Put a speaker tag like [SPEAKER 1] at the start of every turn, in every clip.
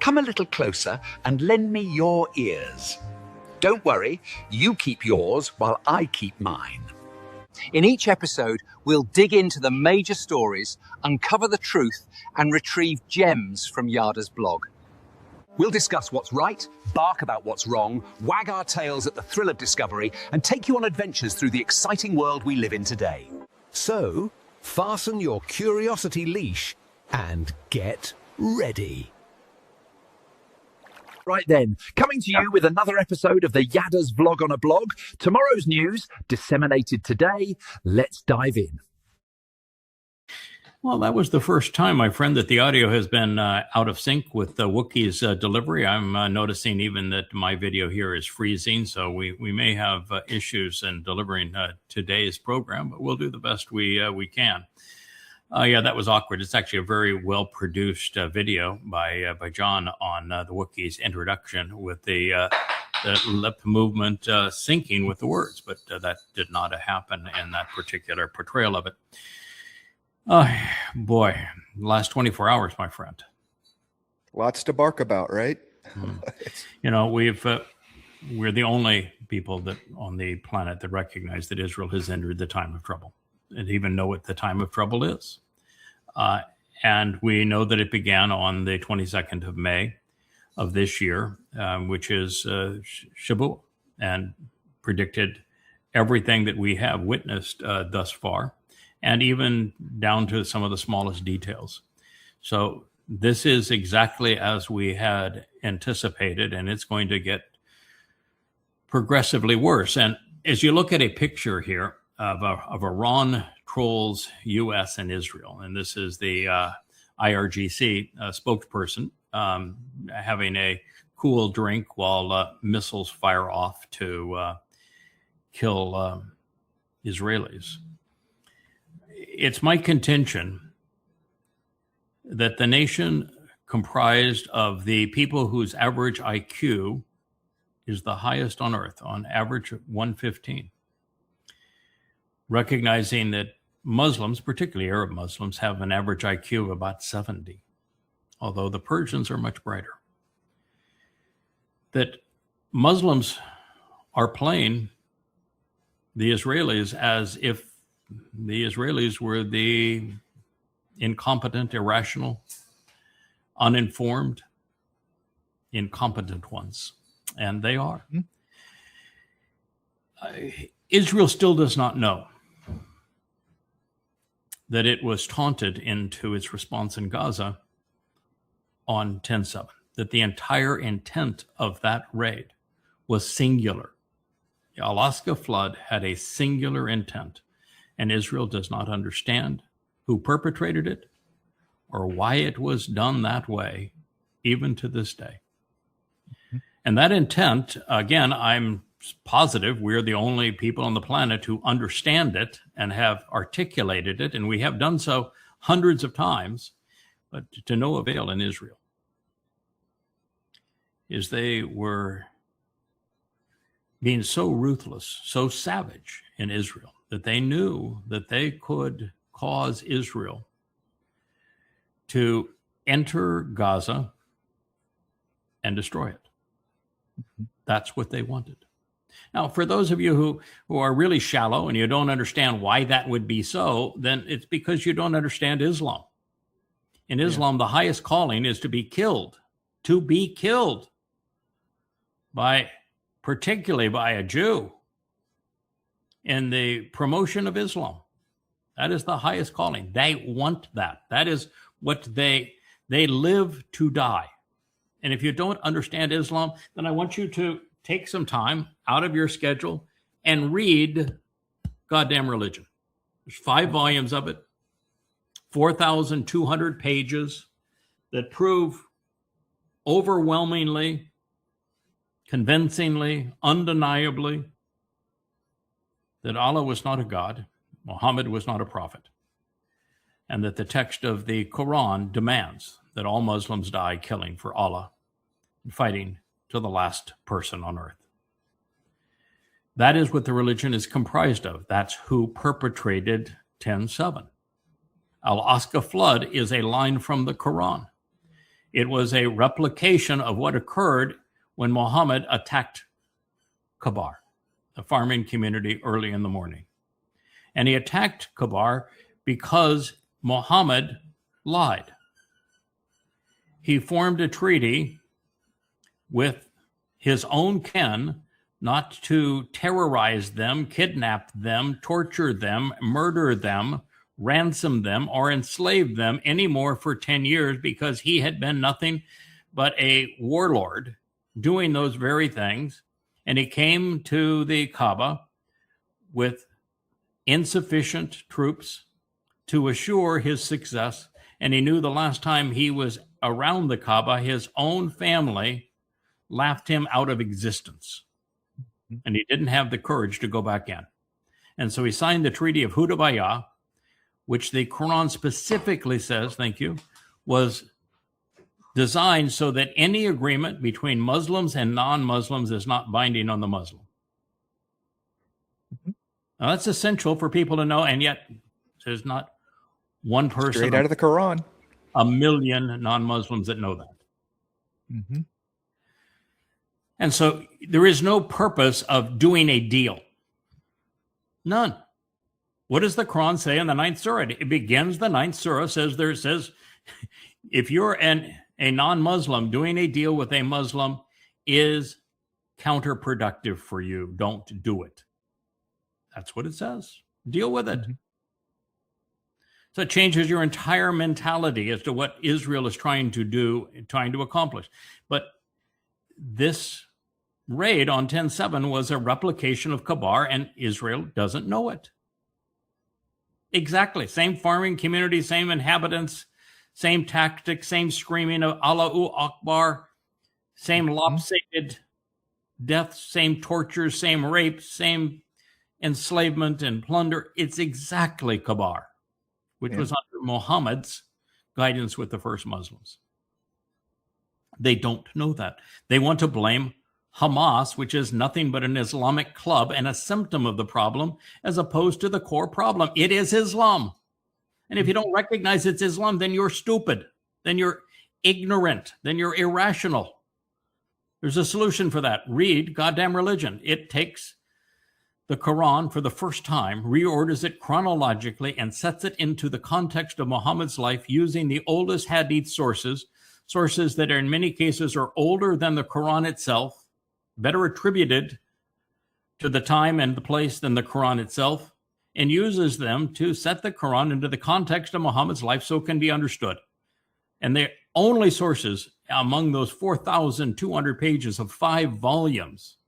[SPEAKER 1] come a little closer and lend me your ears. Don't worry, you keep yours while I keep mine.
[SPEAKER 2] In each episode, we'll dig into the major stories, uncover the truth, and retrieve gems from Yada's blog.
[SPEAKER 1] We'll discuss what's right, bark about what's wrong, wag our tails at the thrill of discovery, and take you on adventures through the exciting world we live in today. So, fasten your curiosity leash and get ready. Right then, coming to you with another episode of the Yada's Vlog on a Blog. Tomorrow's news, disseminated today. Let's dive in.
[SPEAKER 3] Well, that was the first time, my friend, that the audio has been out of sync with the Wookiee's delivery. I'm noticing even that my video here is freezing, so we may have issues in delivering today's program, but we'll do the best we can. Yeah, that was awkward. It's actually a very well-produced video by John on the Wookiee's introduction with the lip movement syncing with the words, but that did not happen in that particular portrayal of it. Oh, boy, last 24 hours, my friend.
[SPEAKER 4] Lots to bark about, right?
[SPEAKER 3] You know, we're the only people that on the planet that recognize that Israel has entered the time of trouble and even know what the time of trouble is. And we know that it began on the 22nd of May of this year, which is Shavuot, and predicted everything that we have witnessed thus far, and even down to some of the smallest details. So this is exactly as we had anticipated, and it's going to get progressively worse. And as you look at a picture here of Iran trolls U.S. and Israel, and this is the IRGC spokesperson having a cool drink while missiles fire off to kill Israelis. It's my contention that the nation comprised of the people whose average IQ is the highest on earth, on average 115, recognizing that Muslims, particularly Arab Muslims, have an average IQ of about 70, although the Persians are much brighter, that Muslims are playing the Israelis as if the Israelis were the incompetent, irrational, uninformed, incompetent ones. And they are. Israel still does not know that it was taunted into its response in Gaza on 10/7, that the entire intent of that raid was singular. The Al-Aqsa flood had a singular intent, and Israel does not understand who perpetrated it or why it was done that way, even to this day. And that intent, again, I'm positive we're the only people on the planet who understand it and have articulated it, and we have done so hundreds of times, but to no avail in Israel, is they were being so ruthless, so savage in Israel, that they knew that they could cause Israel to enter Gaza and destroy it. That's what they wanted. Now, for those of you who are really shallow and you don't understand why that would be so, then it's because you don't understand Islam. In Islam, the highest calling is to be killed particularly by a Jew, in the promotion of Islam. That is the highest calling. They want that. That is what they live to die. And if you don't understand Islam, then I want you to take some time out of your schedule and read Goddamn Religion. There's 5 volumes of it, 4,200 pages that prove overwhelmingly, convincingly, undeniably that Allah was not a god, Muhammad was not a prophet, and that the text of the Quran demands that all Muslims die killing for Allah and fighting to the last person on earth. That is what the religion is comprised of. That's who It was a replication of what occurred when Muhammad attacked Khabar, a farming community, early in the morning. And he attacked Khabar because Muhammad lied. He formed a treaty with his own kin not to terrorize them, kidnap them, torture them, murder them, ransom them, or enslave them anymore for 10 years, because he had been nothing but a warlord doing those very things. And he came to the Kaaba with insufficient troops to assure his success. And he knew the last time he was around the Kaaba, his own family laughed him out of existence. And he didn't have the courage to go back in. And so he signed the Treaty of Hudaybiyah, which the Quran specifically says, thank you, was designed so that any agreement between Muslims and non-Muslims is not binding on the Muslim. Now, that's essential for people to know, and yet there's not one person,
[SPEAKER 4] straight out of the Quran,
[SPEAKER 3] a million non-Muslims that know that.
[SPEAKER 4] Mm-hmm.
[SPEAKER 3] And so there is no purpose of doing a deal. None. What does the Quran say in the 9th surah? It begins the 9th surah, says if you're a non-Muslim, doing a deal with a Muslim is counterproductive for you. Don't do it. That's what it says. Deal with it. Mm-hmm. So it changes your entire mentality as to what Israel is trying to do, trying to accomplish. But this raid on 10/7 was a replication of Khabar, and Israel doesn't know it. Exactly. Same farming community, same inhabitants, same tactics, same screaming of Allahu Akbar, same lopsided deaths, same torture, same rape, same enslavement and plunder. It's exactly Khabar, which was under Muhammad's guidance with the first Muslims. They don't know that. They want to blame Hamas, which is nothing but an Islamic club and a symptom of the problem, as opposed to the core problem. It is Islam. And if you don't recognize it's Islam, then you're stupid. Then you're ignorant. Then you're irrational. There's a solution for that. Read goddamn religion. It takes the Quran for the first time, reorders it chronologically, and sets it into the context of Muhammad's life using the oldest hadith sources that are in many cases are older than the Quran itself, better attributed to the time and the place than the Quran itself, and uses them to set the Quran into the context of Muhammad's life so it can be understood. And the only sources among those 4,200 pages of 5 volumes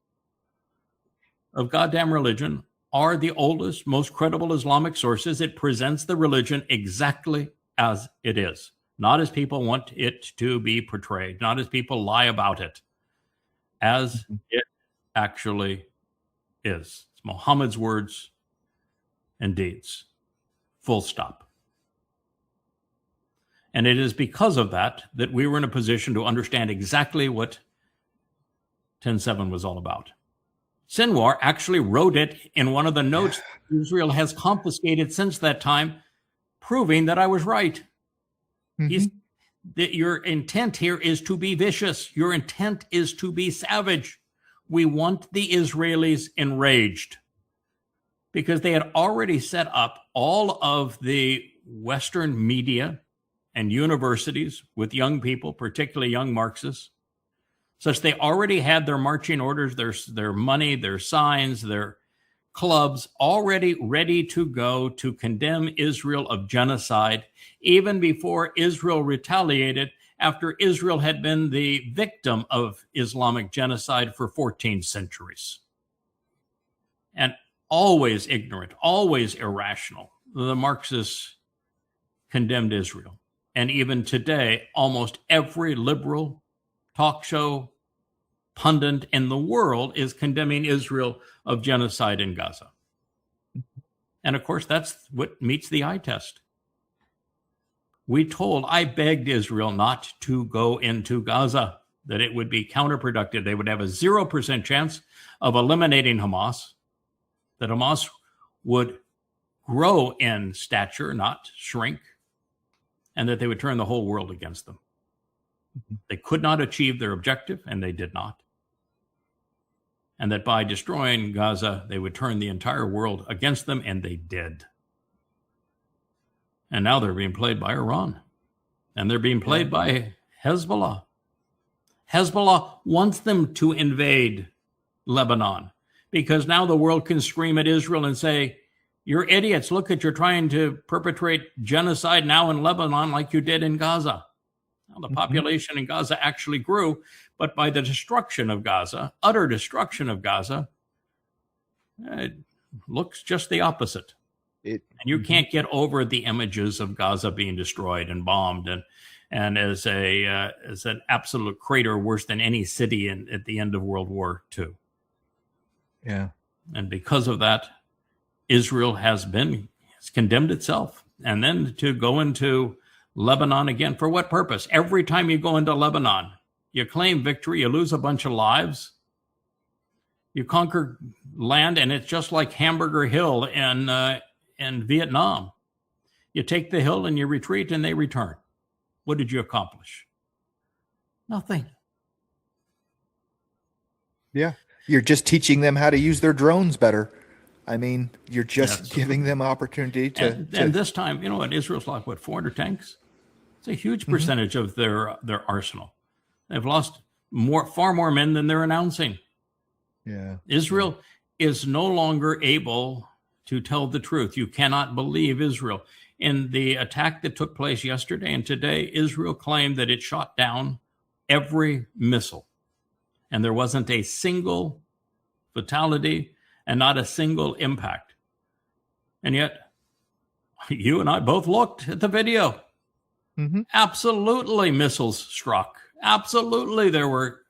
[SPEAKER 3] of goddamn religion are the oldest, most credible Islamic sources. It presents the religion exactly as it is, not as people want it to be portrayed, not as people lie about it, as it actually is. It's Muhammad's words and deeds, full stop. And it is because of that that we were in a position to understand exactly what 10/7 was all about. Sinwar actually wrote it in one of the notes Israel has confiscated since that time, proving that I was right. That your intent here is to be vicious. Your intent is to be savage. We want the Israelis enraged because they had already set up all of the Western media and universities with young people, particularly young Marxists, such they already had their marching orders, their money, their signs, their clubs already ready to go to condemn Israel of genocide, even before Israel retaliated after Israel had been the victim of Islamic genocide for 14 centuries. And always ignorant, always irrational, the Marxists condemned Israel. And even today, almost every liberal talk show pundit in the world is condemning Israel of genocide in Gaza. And of course, that's what meets the eye test. I begged Israel not to go into Gaza, that it would be counterproductive. They would have a 0% chance of eliminating Hamas, that Hamas would grow in stature, not shrink, and that they would turn the whole world against them. They could not achieve their objective, and they did not. And that by destroying Gaza, they would turn the entire world against them, and they did. And now they're being played by Iran, and they're being played by Hezbollah. Hezbollah wants them to invade Lebanon because now the world can scream at Israel and say, "You're idiots. Look at, you're trying to perpetrate genocide now in Lebanon like you did in Gaza." Now, the population in Gaza actually grew, but by the destruction of Gaza, utter destruction of Gaza, it looks just the opposite. And you can't get over the images of Gaza being destroyed and bombed and as an absolute crater worse than any city at the end of World War II.
[SPEAKER 4] Yeah.
[SPEAKER 3] And because of that, Israel has condemned itself. And then to go into Lebanon again, for what purpose? Every time you go into Lebanon, you claim victory, you lose a bunch of lives, you conquer land, and it's just like Hamburger Hill in Vietnam. You take the hill and you retreat and they return. What did you accomplish? Nothing.
[SPEAKER 4] Yeah. You're just teaching them how to use their drones better. I mean, you're just giving them opportunity to...
[SPEAKER 3] And this time, you know what, Israel's like, 400 tanks? It's a huge percentage of their arsenal. They've lost far more men than they're announcing.
[SPEAKER 4] Yeah.
[SPEAKER 3] Israel is no longer able to tell the truth. You cannot believe Israel. In the attack that took place yesterday and today, Israel claimed that it shot down every missile. And there wasn't a single fatality and not a single impact. And yet, you and I both looked at the video. Absolutely missiles struck. Absolutely there were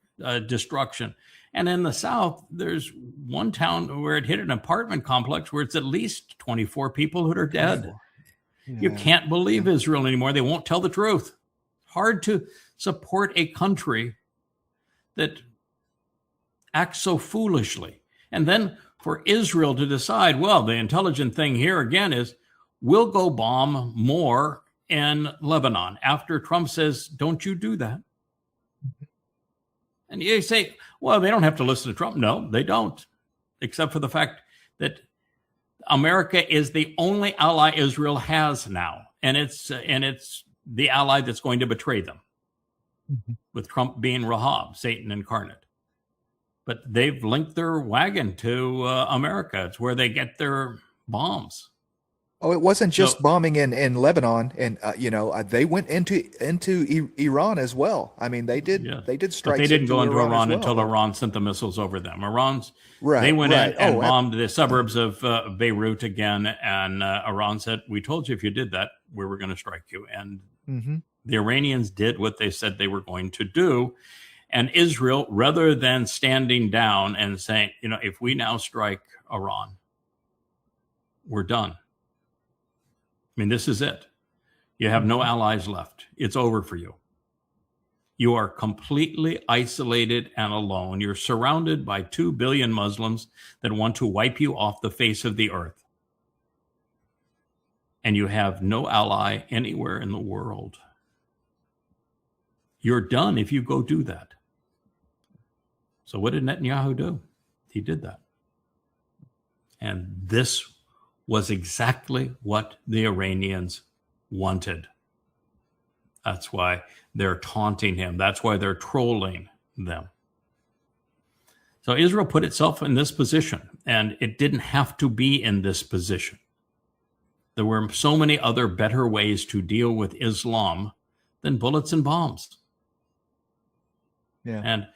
[SPEAKER 3] destruction. And in the south, there's one town where it hit an apartment complex where it's at least 24 people who are dead. Yeah. You can't believe Israel anymore. They won't tell the truth. Hard to support a country that acts so foolishly. And then for Israel to decide, well, the intelligent thing here again is we'll go bomb more in Lebanon after Trump says, don't you do that. And you say, well, they don't have to listen to Trump. No, they don't, except for the fact that America is the only ally Israel has now. And it's the ally that's going to betray them, with Trump being Rahab, Satan incarnate. But they've linked their wagon to America. It's where they get their bombs.
[SPEAKER 4] Oh, it wasn't just bombing in Lebanon, and they went into Iran as well. I mean, they did strikes.
[SPEAKER 3] But they didn't go into Iran until Iran sent the missiles over them. They went in and bombed the suburbs of Beirut again, and Iran said, "We told you if you did that, we were going to strike you." And the Iranians did what they said they were going to do. And Israel, rather than standing down and saying, if we now strike Iran, we're done. I mean, this is it. You have no allies left. It's over for you. You are completely isolated and alone. You're surrounded by 2 billion Muslims that want to wipe you off the face of the earth. And you have no ally anywhere in the world. You're done if you go do that. So what did Netanyahu do? He did that. And this was exactly what the Iranians wanted. That's why they're taunting him. That's why they're trolling them. So Israel put itself in this position, and it didn't have to be in this position. There were so many other better ways to deal with Islam than bullets and bombs.
[SPEAKER 4] Yeah.
[SPEAKER 3] And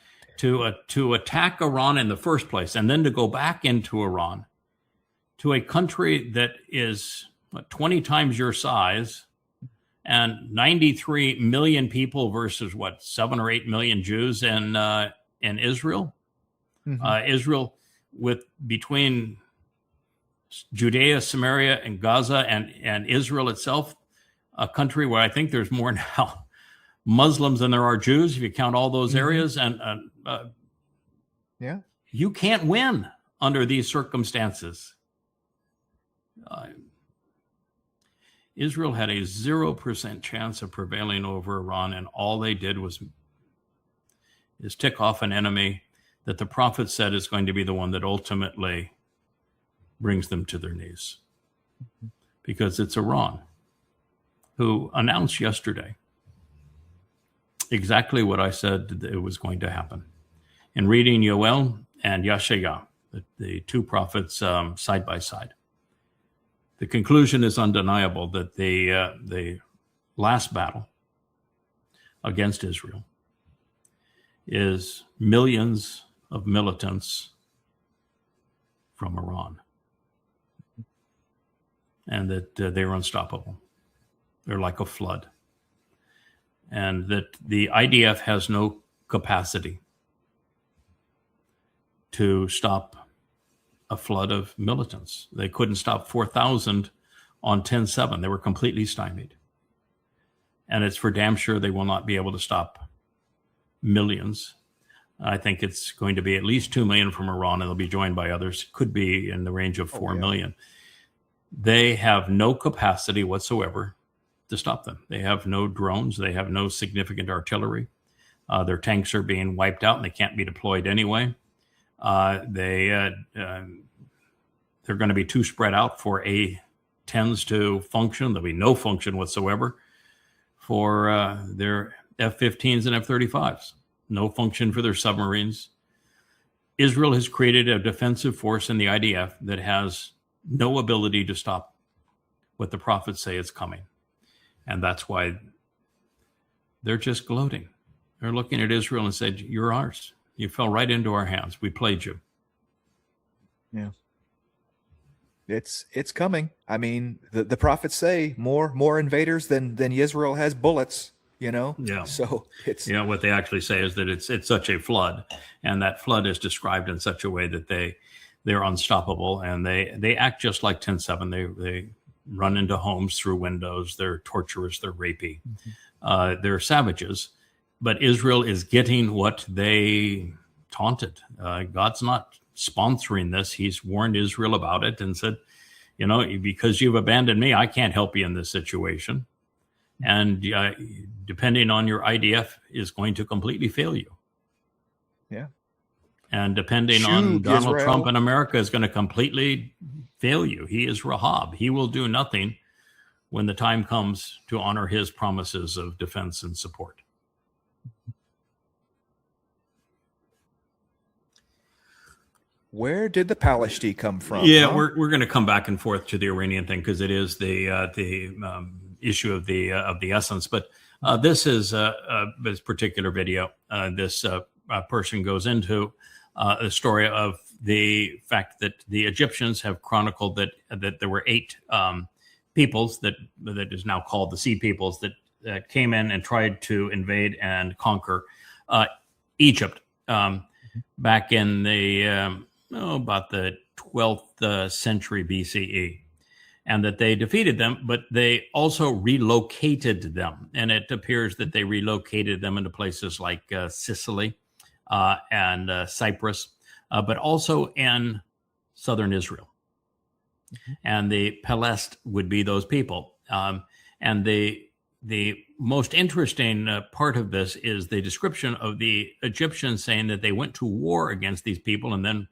[SPEAKER 3] to attack Iran in the first place, and then to go back into Iran, to a country that is 20 times your size and 93 million people versus 7 or 8 million Jews in Israel. Israel, between Judea, Samaria, and Gaza, and Israel itself, a country where I think there's more now Muslims than there are Jews, if you count all those areas. And you can't win under these circumstances. Israel had a 0% chance of prevailing over Iran, and all they did was is tick off an enemy that the prophet said is going to be the one that ultimately brings them to their knees. Because it's Iran, who announced yesterday exactly what I said that it was going to happen. In reading Yoel and Yashaya, the two prophets side by side, the conclusion is undeniable that the last battle against Israel is millions of militants from Iran, and that they're unstoppable. They're like a flood. And that the IDF has no capacity to stop a flood of militants. They couldn't stop 4,000 on 10/7. They were completely stymied. And it's for damn sure they will not be able to stop millions. I think it's going to be at least 2 million from Iran, and they'll be joined by others. Could be in the range of 4 million. They have no capacity whatsoever to stop them. They have no drones. They have no significant artillery. Their tanks are being wiped out, and they can't be deployed anyway. They're going to be too spread out for A-10s to function. There'll be no function whatsoever for their F-15s and F-35s. No function for their submarines. Israel has created a defensive force in the IDF that has no ability to stop what the prophets say is coming. And that's why they're just gloating. They're looking at Israel and said, "You're ours. You fell right into our hands. We played you."
[SPEAKER 4] Yeah. It's coming. I mean, the prophets say more invaders than Israel has bullets, you know?
[SPEAKER 3] Yeah.
[SPEAKER 4] So it's
[SPEAKER 3] what they actually say is that it's such a flood, and that flood is described in such a way that they're unstoppable, and they act just like 10/7. They run into homes through windows. They're torturous. They're rapey. They're savages. But Israel is getting what they taunted. God's not sponsoring this. He's warned Israel about it and said, because you've abandoned me, I can't help you in this situation. And depending on your IDF is going to completely fail you.
[SPEAKER 4] Yeah.
[SPEAKER 3] And depending on Donald Trump and America is going to completely fail you. He is Rahab. He will do nothing when the time comes to honor his promises of defense and support.
[SPEAKER 4] Where did the Palestine come from?
[SPEAKER 3] Yeah,
[SPEAKER 4] huh?
[SPEAKER 3] we're going to come back and forth to the Iranian thing because it is the issue of the essence. But this is this particular video. This person goes into the story of the fact that the Egyptians have chronicled that there were 8 peoples that is now called the Sea Peoples that came in and tried to invade and conquer Egypt back in the about the 12th century BCE, and that they defeated them, but they also relocated them. And it appears that they relocated them into places like Sicily and Cyprus, but also in southern Israel. And the Pelest would be those people. And the most interesting part of this is the description of the Egyptians saying that they went to war against these people and then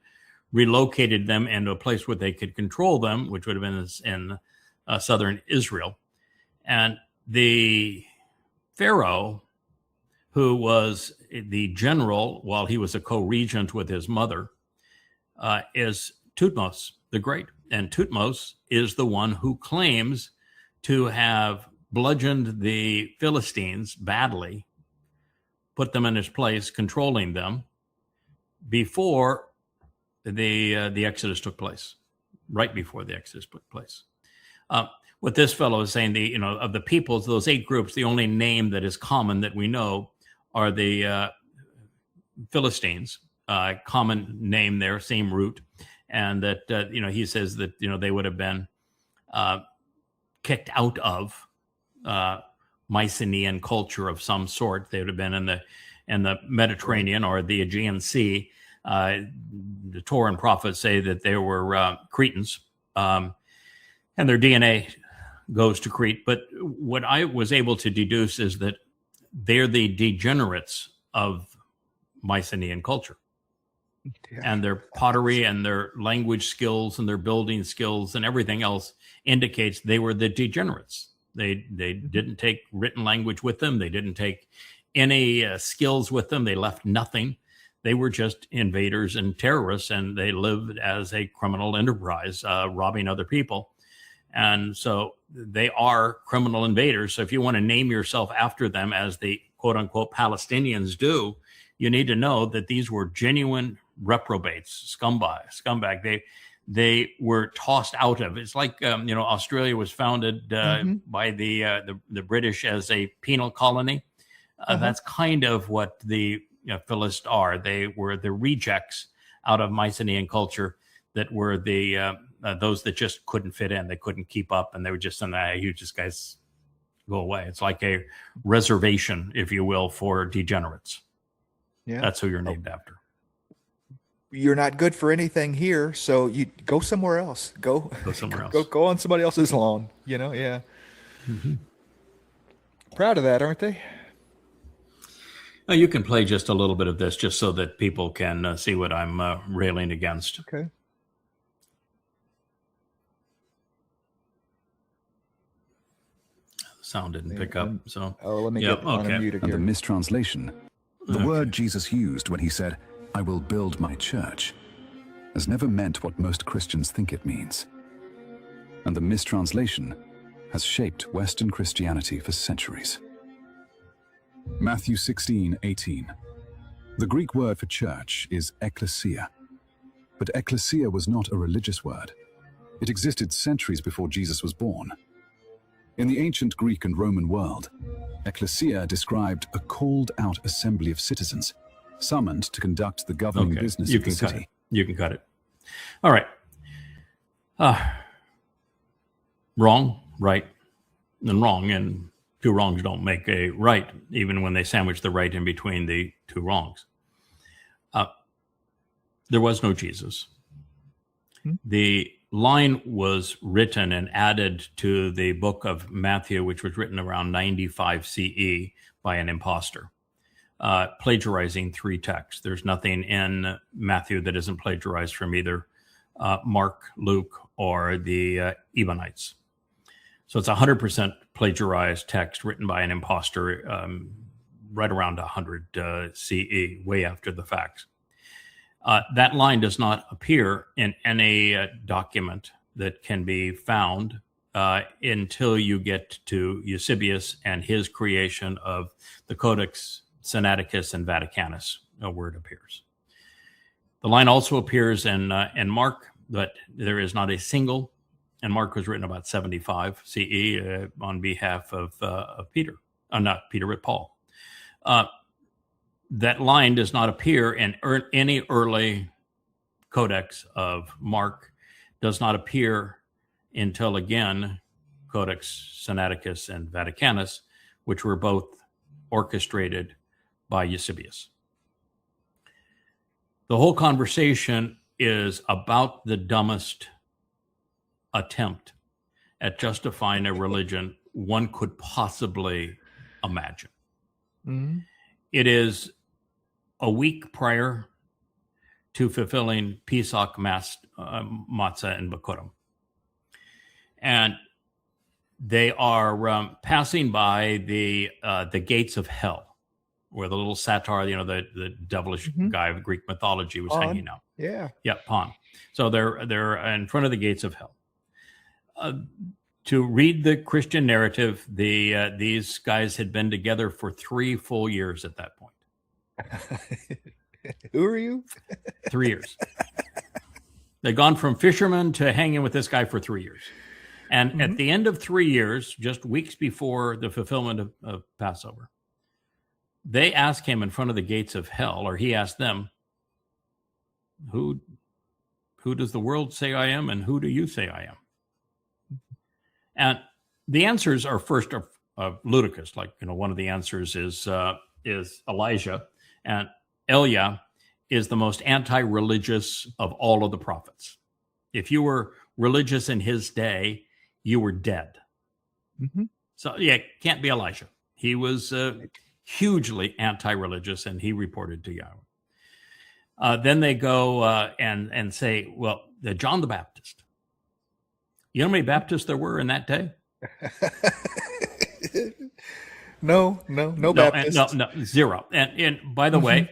[SPEAKER 3] relocated them into a place where they could control them, which would have been in southern Israel. And the Pharaoh, who was the general while he was a co-regent with his mother, is Thutmose the Great. And Thutmose is the one who claims to have bludgeoned the Philistines badly, put them in his place, controlling them before the Exodus took place, right before the Exodus took place. What this fellow is saying, of the peoples, those 8 groups, the only name that is common that we know are the Philistines, common name there, same root. And that, he says that, they would have been kicked out of Mycenaean culture of some sort. They would have been in the Mediterranean or the Aegean Sea. The Torah and prophets say that they were Cretans, and their DNA goes to Crete. But what I was able to deduce is that they're the degenerates of Mycenaean culture.
[SPEAKER 4] Yeah.
[SPEAKER 3] And their pottery and their language skills and their building skills and everything else indicates they were the degenerates. They didn't take written language with them. They didn't take any skills with them. They left nothing. They were just invaders and terrorists, and they lived as a criminal enterprise, robbing other people. And so they are criminal invaders. So if you want to name yourself after them, as the quote unquote Palestinians do, you need to know that these were genuine reprobates, scumbag. They were tossed out of. It's like Australia was founded by the British as a penal colony. That's kind of what the Philistines are. They were the rejects out of Mycenaean culture that were the those that just couldn't fit in. They couldn't keep up, and they were just saying, "You just guys go away." It's like a reservation, if you will, for degenerates.
[SPEAKER 4] Yeah,
[SPEAKER 3] that's who you're named after.
[SPEAKER 4] You're not good for anything here, so you go somewhere else. Go somewhere else. Go on somebody else's lawn. Yeah. Mm-hmm. Proud of that, aren't they?
[SPEAKER 3] You can play just a little bit of this, just so that people can see what I'm railing against.
[SPEAKER 4] Okay.
[SPEAKER 3] The sound didn't pick up, so.
[SPEAKER 4] Let me get on mute again.
[SPEAKER 5] And the mistranslation. The word Jesus used when he said, "I will build my church," has never meant what most Christians think it means. And the mistranslation has shaped Western Christianity for centuries. Matthew 16:18. The Greek word for church is Ecclesia. But Ecclesia was not a religious word. It existed centuries before Jesus was born. In the ancient Greek and Roman world, Ecclesia described a called-out assembly of citizens, summoned to conduct the governing business of the city.
[SPEAKER 3] You can cut it. All right. Wrong, right, and wrong, and two wrongs don't make a right, even when they sandwich the right in between the two wrongs. There was no Jesus. The line was written and added to the book of Matthew, which was written around 95 CE by an imposter, plagiarizing three texts. There's nothing in Matthew that isn't plagiarized from either Mark, Luke, or the Ebonites. So it's 100% plagiarized text written by an imposter right around 100 CE, way after the facts. That line does not appear in any document that can be found until you get to Eusebius and his creation of the Codex Sinaiticus and Vaticanus, where it appears. The line also appears in Mark, but there is not a single, and Mark was written about 75 CE on behalf of Peter, not Peter, but Paul. That line does not appear in any early codex of Mark, does not appear until, again, Codex Sinaiticus and Vaticanus, which were both orchestrated by Eusebius. The whole conversation is about the dumbest attempt at justifying a religion one could possibly imagine. Mm-hmm. It is a week prior to fulfilling Pesach Matzah and Bikurim. And they are passing by the gates of hell, where the little satyr, the devilish guy of Greek mythology was hanging out.
[SPEAKER 4] Yeah.
[SPEAKER 3] Yeah, Pan. So they're in front of the gates of hell. To read the Christian narrative, these guys had been together for 3 full years at that point.
[SPEAKER 4] Who are you?
[SPEAKER 3] 3 years. They'd gone from fishermen to hanging with this guy for 3 years. And at the end of 3 years, just weeks before the fulfillment of Passover, they asked him in front of the gates of hell, or he asked them, who does the world say I am, and who do you say I am? And the answers are first ludicrous. Like, one of the answers is Elijah, and Elia is the most anti-religious of all of the prophets. If you were religious in his day, you were dead. Mm-hmm. So, it can't be Elijah. He was hugely anti-religious, and he reported to Yahweh. Then they go and say, well, John the Baptist. You know how many Baptists there were in that day?
[SPEAKER 4] No Baptists.
[SPEAKER 3] No, zero. And by the way,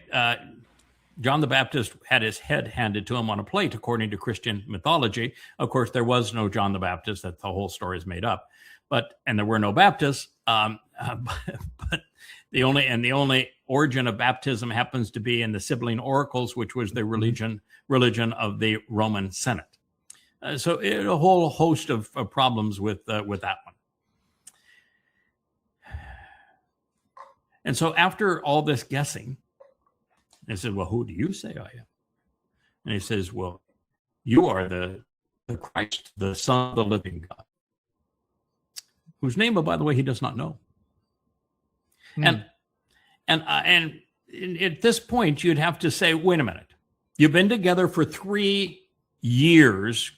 [SPEAKER 3] John the Baptist had his head handed to him on a plate, according to Christian mythology. Of course, there was no John the Baptist. That the whole story is made up. And there were no Baptists. But the only origin of baptism happens to be in the sibling oracles, which was the religion of the Roman Senate. So a whole host of problems with that one. And so after all this guessing, I said, well, who do you say I am? And he says, well, you are the Christ, the Son of the living God, whose name, by the way, he does not know. And at this point, you'd have to say, wait a minute. You've been together for 3 years,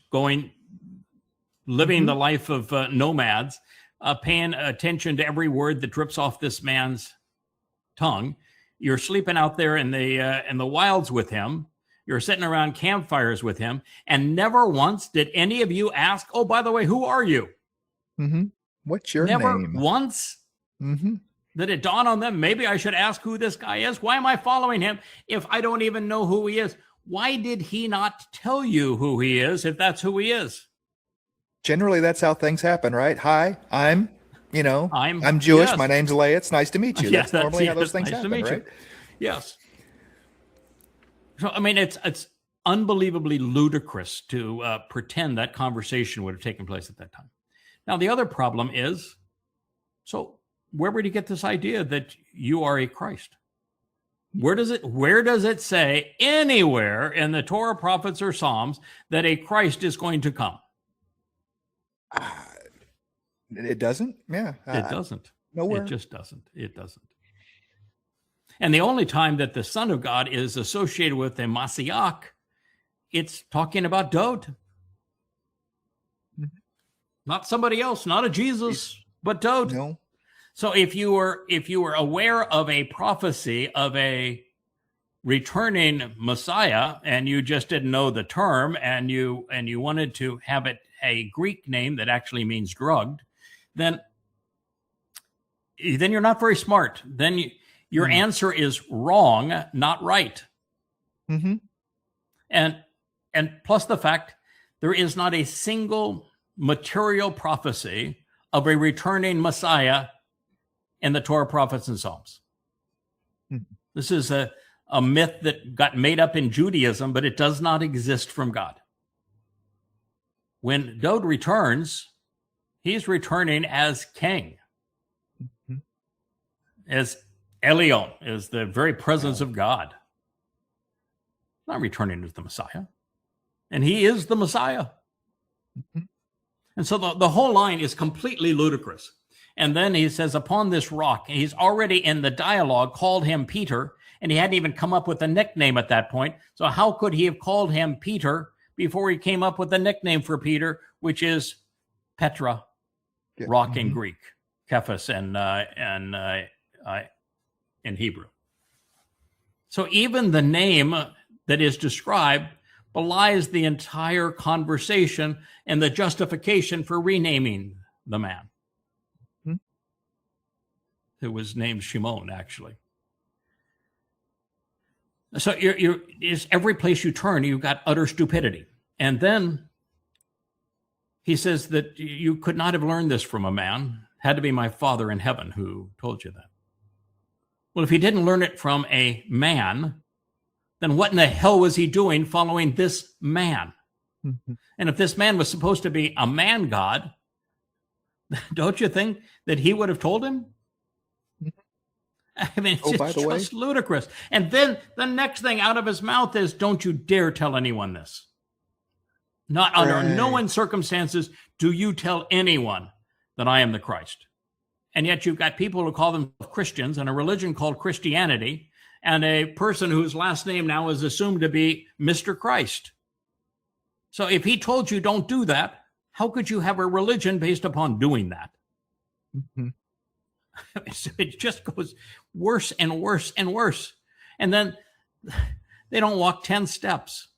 [SPEAKER 3] living the life of nomads, paying attention to every word that drips off this man's tongue. You're sleeping out there in the wilds with him. You're sitting around campfires with him, and never once did any of you ask, oh, by the way, who are you?
[SPEAKER 4] What's your
[SPEAKER 3] Never
[SPEAKER 4] name?
[SPEAKER 3] Once did it dawn on them, maybe I should ask who this guy is. Why am I following him if I don't even know who he is? Why did he not tell you who he is if that's who he is?
[SPEAKER 4] Generally, that's how things happen, right? Hi, I'm Jewish.
[SPEAKER 3] Yes.
[SPEAKER 4] My name's Leah. It's nice to meet you.
[SPEAKER 3] Yes,
[SPEAKER 4] that's normally how those things
[SPEAKER 3] nice
[SPEAKER 4] happen,
[SPEAKER 3] to meet
[SPEAKER 4] right?
[SPEAKER 3] you. Yes. So, I mean, it's unbelievably ludicrous to pretend that conversation would have taken place at that time. Now, the other problem is, so where would he get this idea that you are a Christ? Where does it say anywhere in the Torah, prophets, or Psalms that a Christ is going to come?
[SPEAKER 4] It doesn't. Yeah,
[SPEAKER 3] it doesn't.
[SPEAKER 4] Nowhere.
[SPEAKER 3] It just doesn't. It doesn't. And the only time that the Son of God is associated with a Messiah, it's talking about Dowd. Not somebody else, not a Jesus, but Dowd.
[SPEAKER 4] No.
[SPEAKER 3] So if you were aware of a prophecy of a returning Messiah and you just didn't know the term and you wanted to have it a Greek name that actually means drugged, then you're not very smart. Then your answer is wrong, not right. And plus the fact there is not a single material prophecy of a returning Messiah in the Torah, prophets, and Psalms. This is a myth that got made up in Judaism, but it does not exist from God. When Dowd returns, he's returning as king, as Elion, as the very presence of God. Not returning as the Messiah. And he is the Messiah. And so the whole line is completely ludicrous. And then he says, upon this rock, he's already in the dialogue called him Peter, and he hadn't even come up with a nickname at that point. So how could he have called him Peter before he came up with a nickname for Peter, which is Petra, rock in Greek, Kephas in Hebrew. So even the name that is described belies the entire conversation and the justification for renaming the man. It was named Shimon, actually. So it's every place you turn, you've got utter stupidity. And then he says that you could not have learned this from a man. It had to be my Father in heaven who told you that. Well, if he didn't learn it from a man, then what in the hell was he doing following this man? And if this man was supposed to be a man god, don't you think that he would have told him? I mean, it's just ludicrous. And then the next thing out of his mouth is, don't you dare tell anyone this. Not under no circumstances do you tell anyone that I am the Christ. And yet you've got people who call themselves Christians and a religion called Christianity, and a person whose last name now is assumed to be Mr. Christ. So if he told you don't do that, how could you have a religion based upon doing that? So it just goes worse and worse and worse. And then They don't walk 10 steps.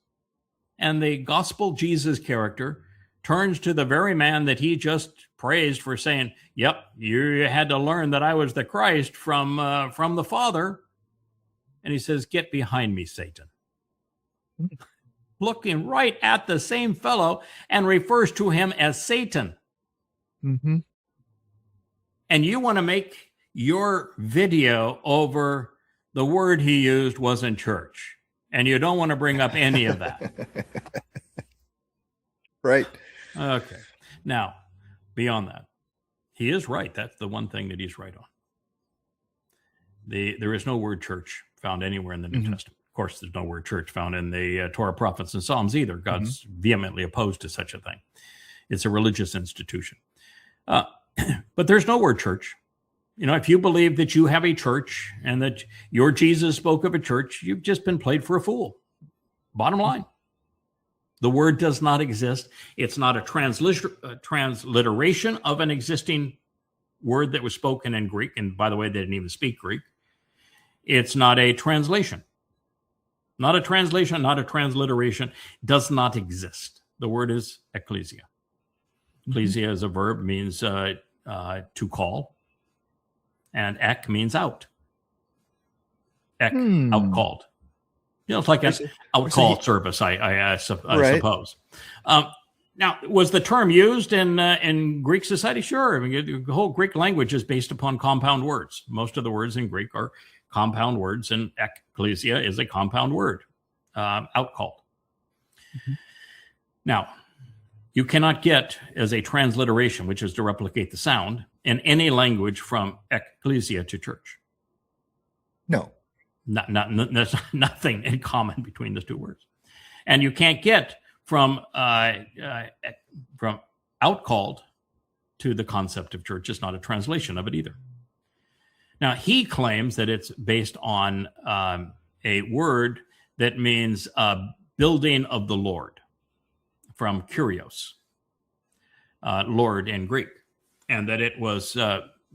[SPEAKER 3] And the gospel Jesus character turns to the very man that he just praised for saying, yep, you had to learn that I was the Christ from the Father. And he says, get behind me, Satan. Looking right at the same fellow and refers to him as Satan.
[SPEAKER 4] Mm-hmm.
[SPEAKER 3] And you want to make your video over the word he used was in church. And you don't want to bring up any of that.
[SPEAKER 4] Right.
[SPEAKER 3] Okay. Now, beyond that, he is right. That's the one thing that he's right on. There is no word church found anywhere in the New Testament. Of course, there's no word church found in the Torah, prophets, and Psalms either. God's vehemently opposed to such a thing. It's a religious institution. But there's no word church. You know, if you believe that you have a church and that your Jesus spoke of a church, you've just been played for a fool. Bottom line. The word does not exist. It's not a transliteration of an existing word that was spoken in Greek. And by the way, they didn't even speak Greek. It's not a translation. Not a translation, not a transliteration. Does not exist. The word is ecclesia. Ecclesia as a verb means to call. And ek means out. Ek, out called. You know, it's like an out-call service, I suppose. Now, was the term used in Greek society? Sure. I mean, the whole Greek language is based upon compound words. Most of the words in Greek are compound words, and ecclesia is a compound word, out-called. Now, you cannot get as a transliteration, which is to replicate the sound, in any language from ecclesia to church.
[SPEAKER 4] No.
[SPEAKER 3] There's nothing in common between those two words. And you can't get from out-called to the concept of church. It's not a translation of it either. Now, he claims that it's based on a word that means building of the Lord, from kurios, Lord in Greek, and that it was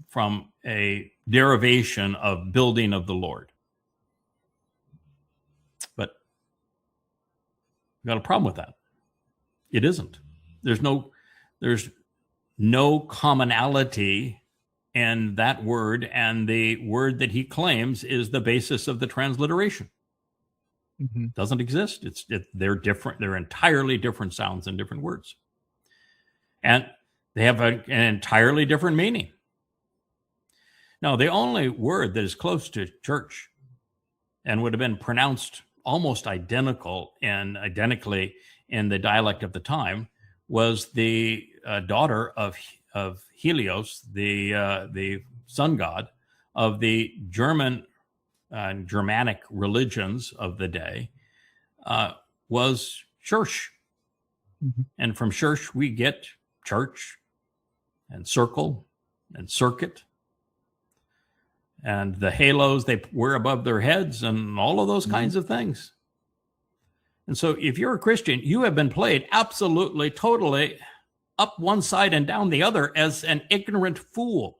[SPEAKER 3] from a derivation of building of the Lord. But we've got a problem with that. It isn't. There's no commonality in that word, and the word that he claims is the basis of the transliteration. Doesn't exist. They're different. They're entirely different sounds and different words, and they have an entirely different meaning. Now, the only word that is close to church and would have been pronounced almost identically in the dialect of the time was the daughter of Helios, the sun god of the Germanic religions of the day, was church. And from church, we get church and circle and circuit and the halos they wear above their heads and all of those kinds of things. And so if you're a Christian, you have been played absolutely, totally up one side and down the other as an ignorant fool.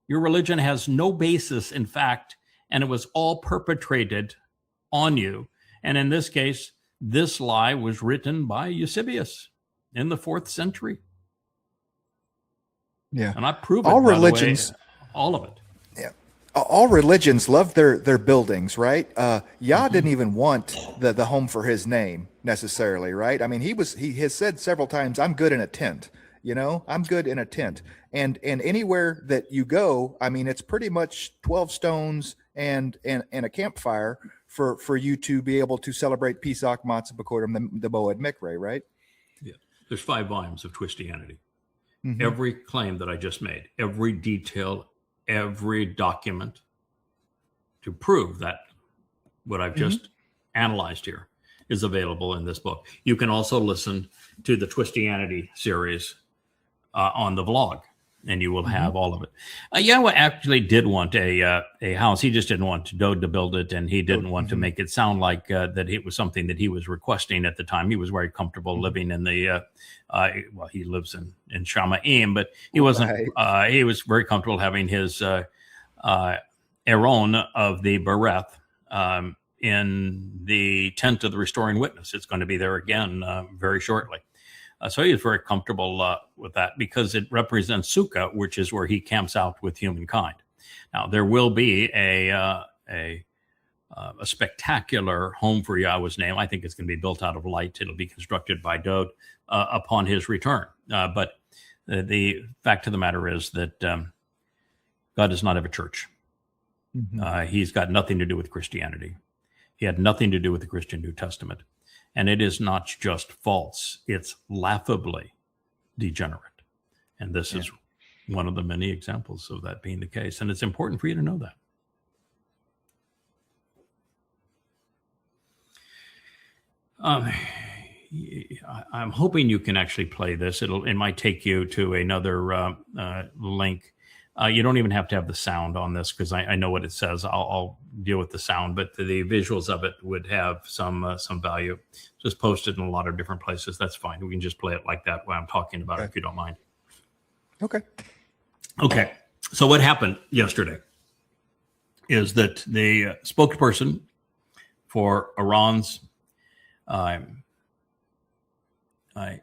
[SPEAKER 3] Your religion has no basis, in fact, and it was all perpetrated on you. And in this case, this lie was written by Eusebius in the 4th century.
[SPEAKER 4] Yeah.
[SPEAKER 3] And I prove
[SPEAKER 4] all
[SPEAKER 3] it,
[SPEAKER 4] religions,
[SPEAKER 3] all of it.
[SPEAKER 4] Yeah. All religions love their buildings, right? Yah didn't even want the home for his name necessarily, right? I mean, he has said several times, I'm good in a tent. You know, I'm good in a tent. And anywhere that you go, I mean, it's pretty much 12 stones and a campfire for you to be able to celebrate Pesach, Matzah, B'Kordim, the Moed Mikre, right?
[SPEAKER 3] Yeah. There's 5 volumes of Twistianity. Every claim that I just made, every detail, every document to prove that what I've just analyzed here is available in this book. You can also listen to the Twistianity series on the vlog, and you will have all of it. Yahweh actually did want a house. He just didn't want Dode to build it, and he didn't want to make it sound like that it was something that he was requesting at the time. He was very comfortable living in the, he lives in Shamayim, but he wasn't, he was very comfortable having his Aaron of the Bereth in the tent of the restoring witness. It's going to be there again very shortly. So he is very comfortable with that because it represents Sukkah, which is where he camps out with humankind. Now, there will be a spectacular home for Yahweh's name. I think it's going to be built out of light. It'll be constructed by Dode upon his return. But the fact of the matter is that God does not have a church. Mm-hmm. He's got nothing to do with Christianity. He had nothing to do with the Christian New Testament. And it is not just false. It's laughably degenerate. And this is one of the many examples of that being the case. And it's important for you to know that. I'm hoping you can actually play this. It might take you to another link. You don't even have to have the sound on this because I know what it says. I'll deal with the sound, but the visuals of it would have some value. Just post it in a lot of different places. That's fine. We can just play it like that while I'm talking about it, if you don't mind. Okay. So what happened yesterday is that the spokesperson for Iran's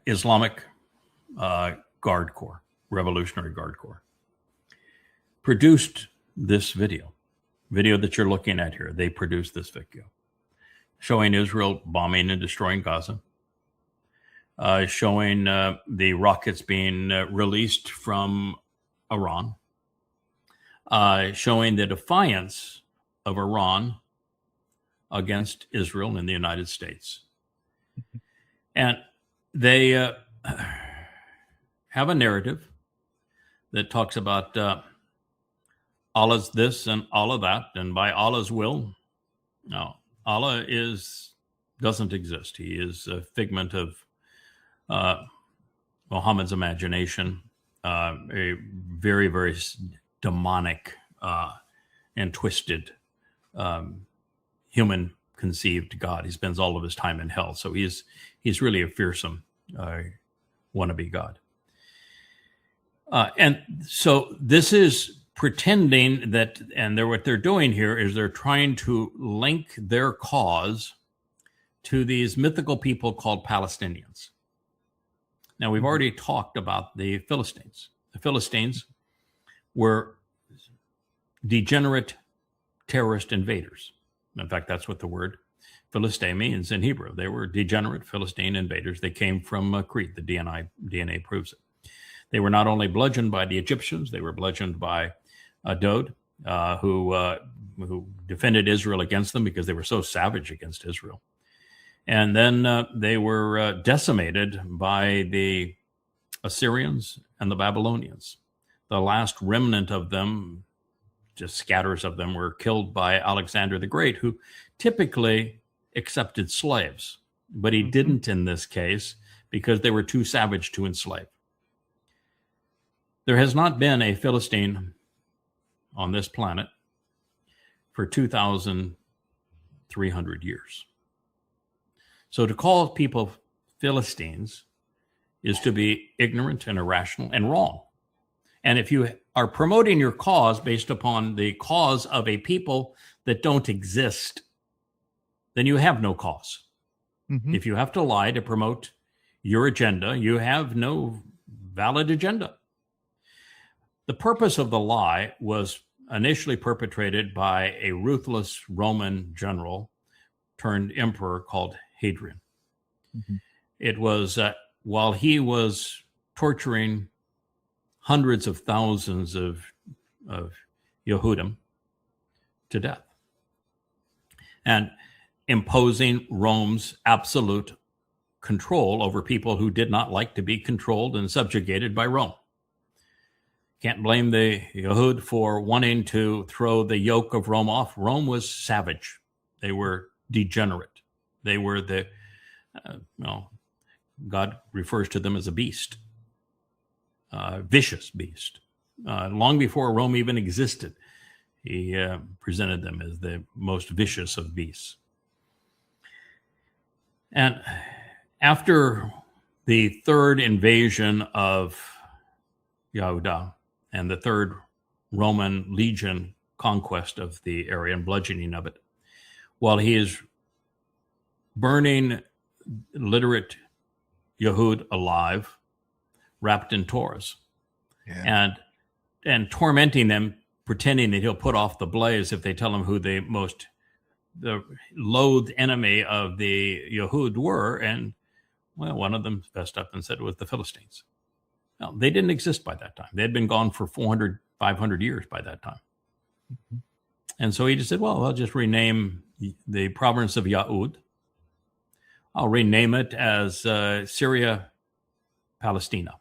[SPEAKER 3] Islamic Guard Corps, Revolutionary Guard Corps, produced this video that you're looking at here. They produced this video showing Israel bombing and destroying Gaza, showing the rockets being released from Iran, showing the defiance of Iran against Israel and the United States. And they have a narrative that talks about Allah's this and Allah that, and by Allah's will. No, Allah doesn't exist. He is a figment of Muhammad's imagination, a very, very demonic and twisted human conceived God. He spends all of his time in hell. So he's really a fearsome wannabe God. And so this is pretending that, and what they're doing here is they're trying to link their cause to these mythical people called Palestinians. Now, we've already talked about the Philistines. The Philistines were degenerate terrorist invaders. In fact, that's what the word Philistine means in Hebrew. They were degenerate Philistine invaders. They came from Crete. The DNA proves it. They were not only bludgeoned by the Egyptians, they were bludgeoned by Dode, who defended Israel against them because they were so savage against Israel. And then they were decimated by the Assyrians and the Babylonians. The last remnant of them, just scatters of them, were killed by Alexander the Great, who typically accepted slaves. But he didn't in this case because they were too savage to enslave. There has not been a Philistine on this planet for 2,300 years. So to call people Philistines is to be ignorant and irrational and wrong. And if you are promoting your cause based upon the cause of a people that don't exist, then you have no cause. Mm-hmm. If you have to lie to promote your agenda, you have no valid agenda. The purpose of the lie was initially perpetrated by a ruthless Roman general turned emperor called Hadrian. Mm-hmm. It was while he was torturing hundreds of thousands of Yehudim to death and imposing Rome's absolute control over people who did not like to be controlled and subjugated by Rome. Can't blame the Yehud for wanting to throw the yoke of Rome off. Rome was savage. They were degenerate. They were God refers to them as a beast, vicious beast. Long before Rome even existed, he presented them as the most vicious of beasts. And after the third invasion of Yehuda and the third Roman legion conquest of the area and bludgeoning of it, while he is burning literate Yahud alive, wrapped in Torahs, and tormenting them, pretending that he'll put off the blaze if they tell him who the loathed enemy of the Yahud were. And well, one of them fessed up and said it was the Philistines. Now, they didn't exist by that time. They had been gone for 400, 500 years by that time. Mm-hmm. And so he just said, well, I'll just rename the province of Yahud. I'll rename it as Syria Palestina.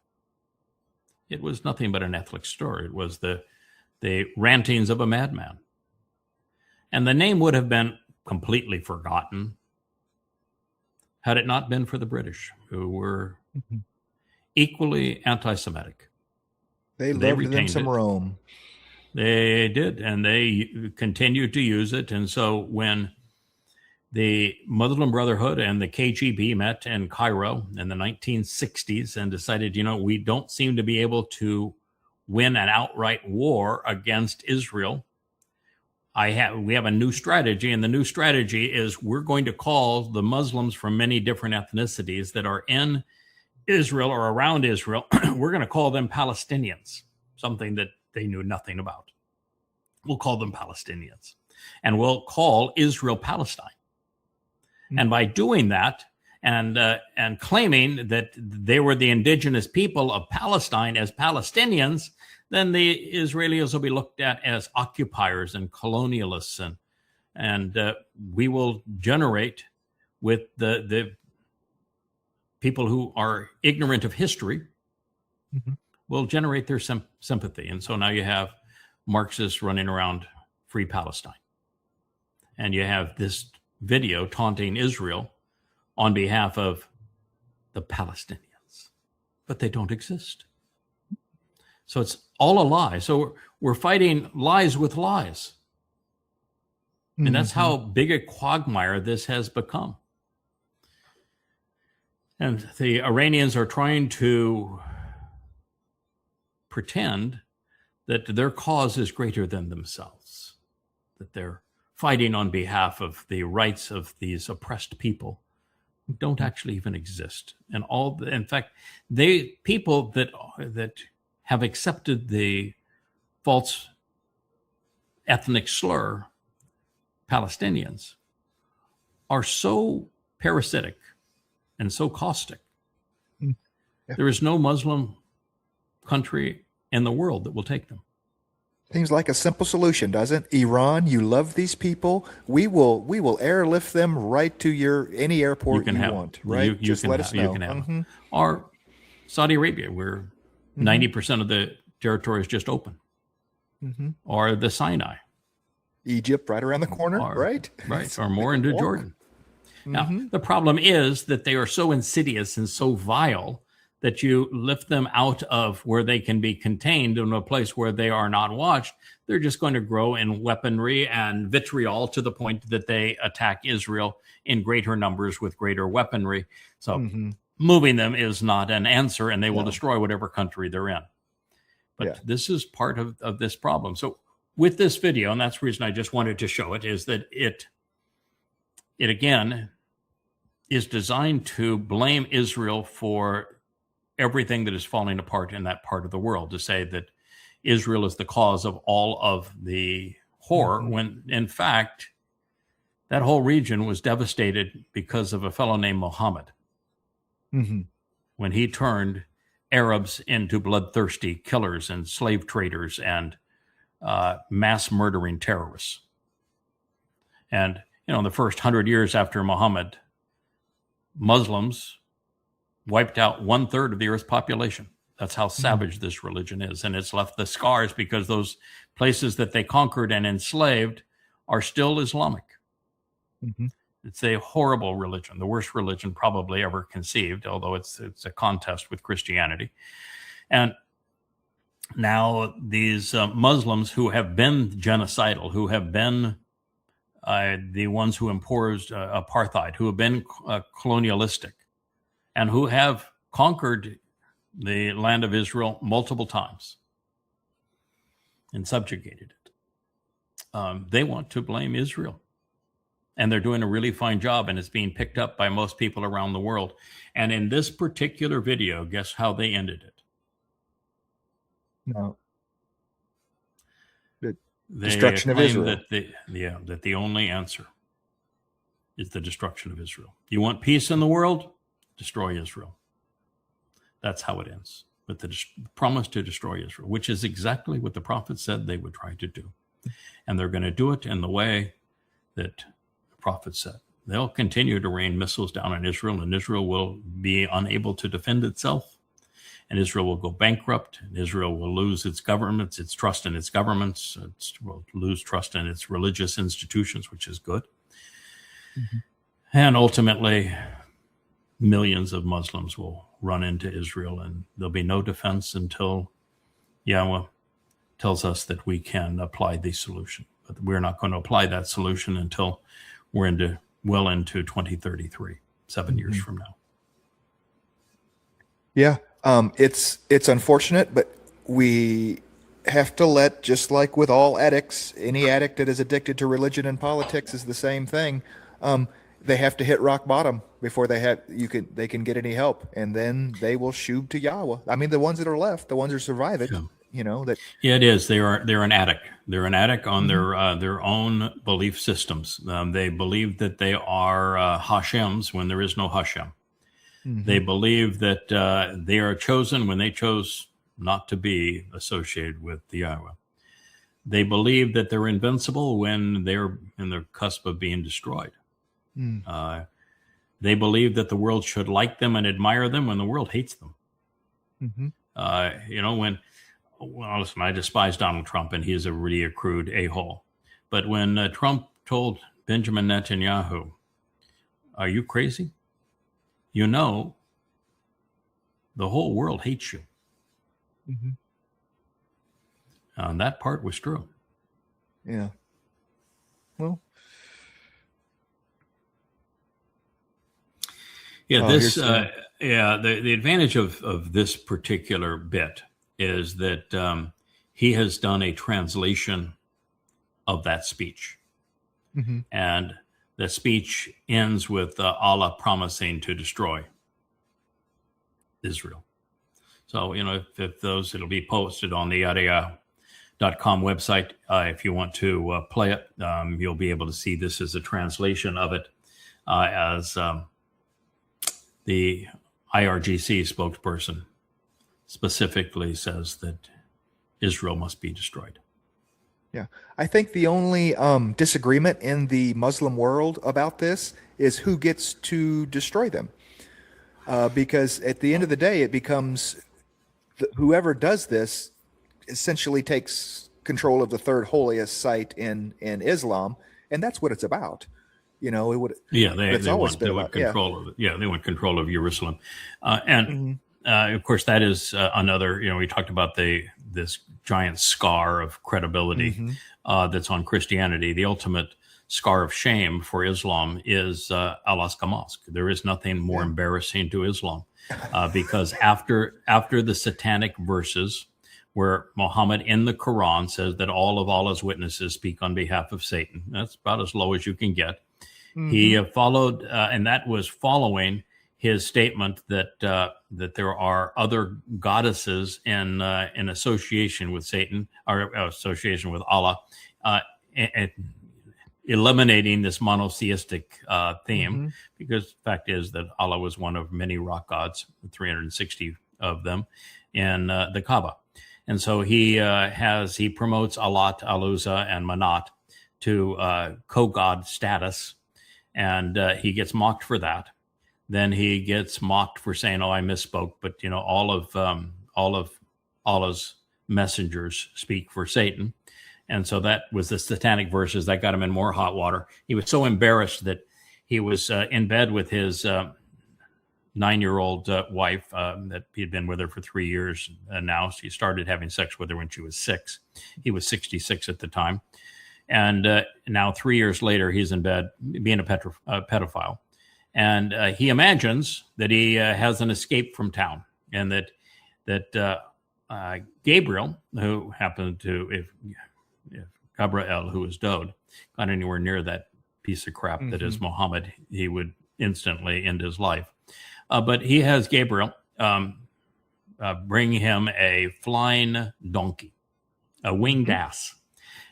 [SPEAKER 3] It was nothing but an ethnic story. It was the rantings of a madman. And the name would have been completely forgotten had it not been for the British, who were equally anti-Semitic.
[SPEAKER 4] They loved them some Rome.
[SPEAKER 3] They did, and they continued to use it. And so when the Muslim Brotherhood and the KGB met in Cairo in the 1960s and decided, we don't seem to be able to win an outright war against Israel, we have a new strategy, and the new strategy is we're going to call the Muslims from many different ethnicities that are in Israel or around Israel, we're going to call them Palestinians, something that they knew nothing about. We'll call them Palestinians, and we'll call Israel Palestine. Mm-hmm. And by doing that and claiming that they were the indigenous people of Palestine as Palestinians, then the Israelis will be looked at as occupiers and colonialists, and we will generate with the people who are ignorant of history, will generate their sympathy. And so now you have Marxists running around Free Palestine, and you have this video taunting Israel on behalf of the Palestinians, but they don't exist. So it's all a lie. So we're fighting lies with lies. And that's how big a quagmire this has become. And the Iranians are trying to pretend that their cause is greater than themselves, that they're fighting on behalf of the rights of these oppressed people who don't actually even exist. And in fact, people that have accepted the false ethnic slur, Palestinians, are so parasitic and so caustic. Yeah. There is no Muslim country in the world that will take them.
[SPEAKER 4] Seems like a simple solution, doesn't it? Iran, you love these people. We will airlift them right to any airport you want, right? Just let us know.
[SPEAKER 3] You can have them. Or Saudi Arabia, where 90% of the territory is just open. Or the Sinai.
[SPEAKER 4] Egypt right around the corner, right?
[SPEAKER 3] Right, or more into Jordan. Now, the problem is that they are so insidious and so vile that you lift them out of where they can be contained in a place where they are not watched. They're just going to grow in weaponry and vitriol to the point that they attack Israel in greater numbers with greater weaponry. So moving them is not an answer, and they will destroy whatever country they're in. But this is part of this problem. So with this video, and that's the reason I just wanted to show it, is that it again is designed to blame Israel for everything that is falling apart in that part of the world, to say that Israel is the cause of all of the horror, when in fact that whole region was devastated because of a fellow named Muhammad. When he turned Arabs into bloodthirsty killers and slave traders and mass murdering terrorists. And in the first 100 years after Muhammad, Muslims wiped out 1/3 of the earth's population. That's how savage this religion is. And it's left the scars because those places that they conquered and enslaved are still Islamic. It's a horrible religion, the worst religion probably ever conceived, although it's a contest with Christianity. And now these Muslims who have been genocidal, who have been the ones who imposed apartheid, who have been colonialistic, and who have conquered the land of Israel multiple times and subjugated it. They want to blame Israel. And they're doing a really fine job, and it's being picked up by most people around the world. And in this particular video, guess how they ended it?
[SPEAKER 4] No. The
[SPEAKER 3] They
[SPEAKER 4] destruction of
[SPEAKER 3] claim
[SPEAKER 4] Israel.
[SPEAKER 3] that the only answer is the destruction of Israel. You want peace in the world? Destroy Israel. That's how it ends, with the promise to destroy Israel, which is exactly what the prophet said they would try to do. And they're going to do it in the way that prophet said. They'll continue to rain missiles down on Israel, and Israel will be unable to defend itself, and Israel will go bankrupt, and Israel will lose its governments, its trust in its governments, it will lose trust in its religious institutions, which is good. And ultimately, millions of Muslims will run into Israel, and there'll be no defense until Yahweh tells us that we can apply the solution. But we're not going to apply that solution until we're well into 2033, 7 years from now.
[SPEAKER 4] Yeah, it's unfortunate, but we have to let, just like with all addicts, any addict that is addicted to religion and politics is the same thing. They have to hit rock bottom before they can get any help, and then they will shoo to Yahweh. I mean, the ones that are left, the ones that survive it,
[SPEAKER 3] Yeah, it is. They're an addict. They're an addict on their own belief systems. They believe that they are Hashems when there is no Hashem. They believe that they are chosen when they chose not to be associated with the Yahweh. They believe that they're invincible when they're in the cusp of being destroyed. They believe that the world should like them and admire them when the world hates them. Listen, I despise Donald Trump, and he is a really a crude a-hole. But when Trump told Benjamin Netanyahu, "Are you crazy? You know, the whole world hates you." That part was true.
[SPEAKER 4] Yeah. Well.
[SPEAKER 3] Yeah. The advantage of this particular bit is that he has done a translation of that speech. And the speech ends with Allah promising to destroy Israel. So, if those, it'll be posted on the IRGC.com website. If you want to play it, you'll be able to see this as a translation of it, as the IRGC spokesperson specifically says that Israel must be destroyed.
[SPEAKER 4] Yeah. I think the only disagreement in the Muslim world about this is who gets to destroy them. Because at the end of the day, it becomes whoever does this essentially takes control of the third holiest site in Islam, and that's what it's about. It would.
[SPEAKER 3] Yeah, they want control of it. Yeah, they want control of Jerusalem, and of course that is another. We talked about this giant scar of credibility that's on Christianity. The ultimate scar of shame for Islam is Al-Aqsa Mosque. There is nothing more embarrassing to Islam, because after the satanic verses, where Muhammad in the Quran says that all of Allah's witnesses speak on behalf of Satan, that's about as low as you can get. He followed, and that was following his statement that there are other goddesses in association with Satan, or association with Allah, and eliminating this monotheistic theme, because the fact is that Allah was one of many rock gods, 360 of them, in the Kaaba. And so he promotes Allat, Al-Uzza, and Manat to co-god status, and he gets mocked for that. Then he gets mocked for saying, "Oh, I misspoke," but all of Allah's messengers speak for Satan, and so that was the satanic verses that got him in more hot water. He was so embarrassed that he was in bed with his 9-year-old wife that he had been with her for 3 years. Now she started having sex with her when she was 6. He was 66 at the time. And now 3 years later, he's in bed being a pedophile. And he imagines that he has an escape from town, and that Gabriel, who happened to, if Gabriel, who was Dode, got anywhere near that piece of crap that is Muhammad, he would instantly end his life. But he has Gabriel bring him a flying donkey, a winged ass,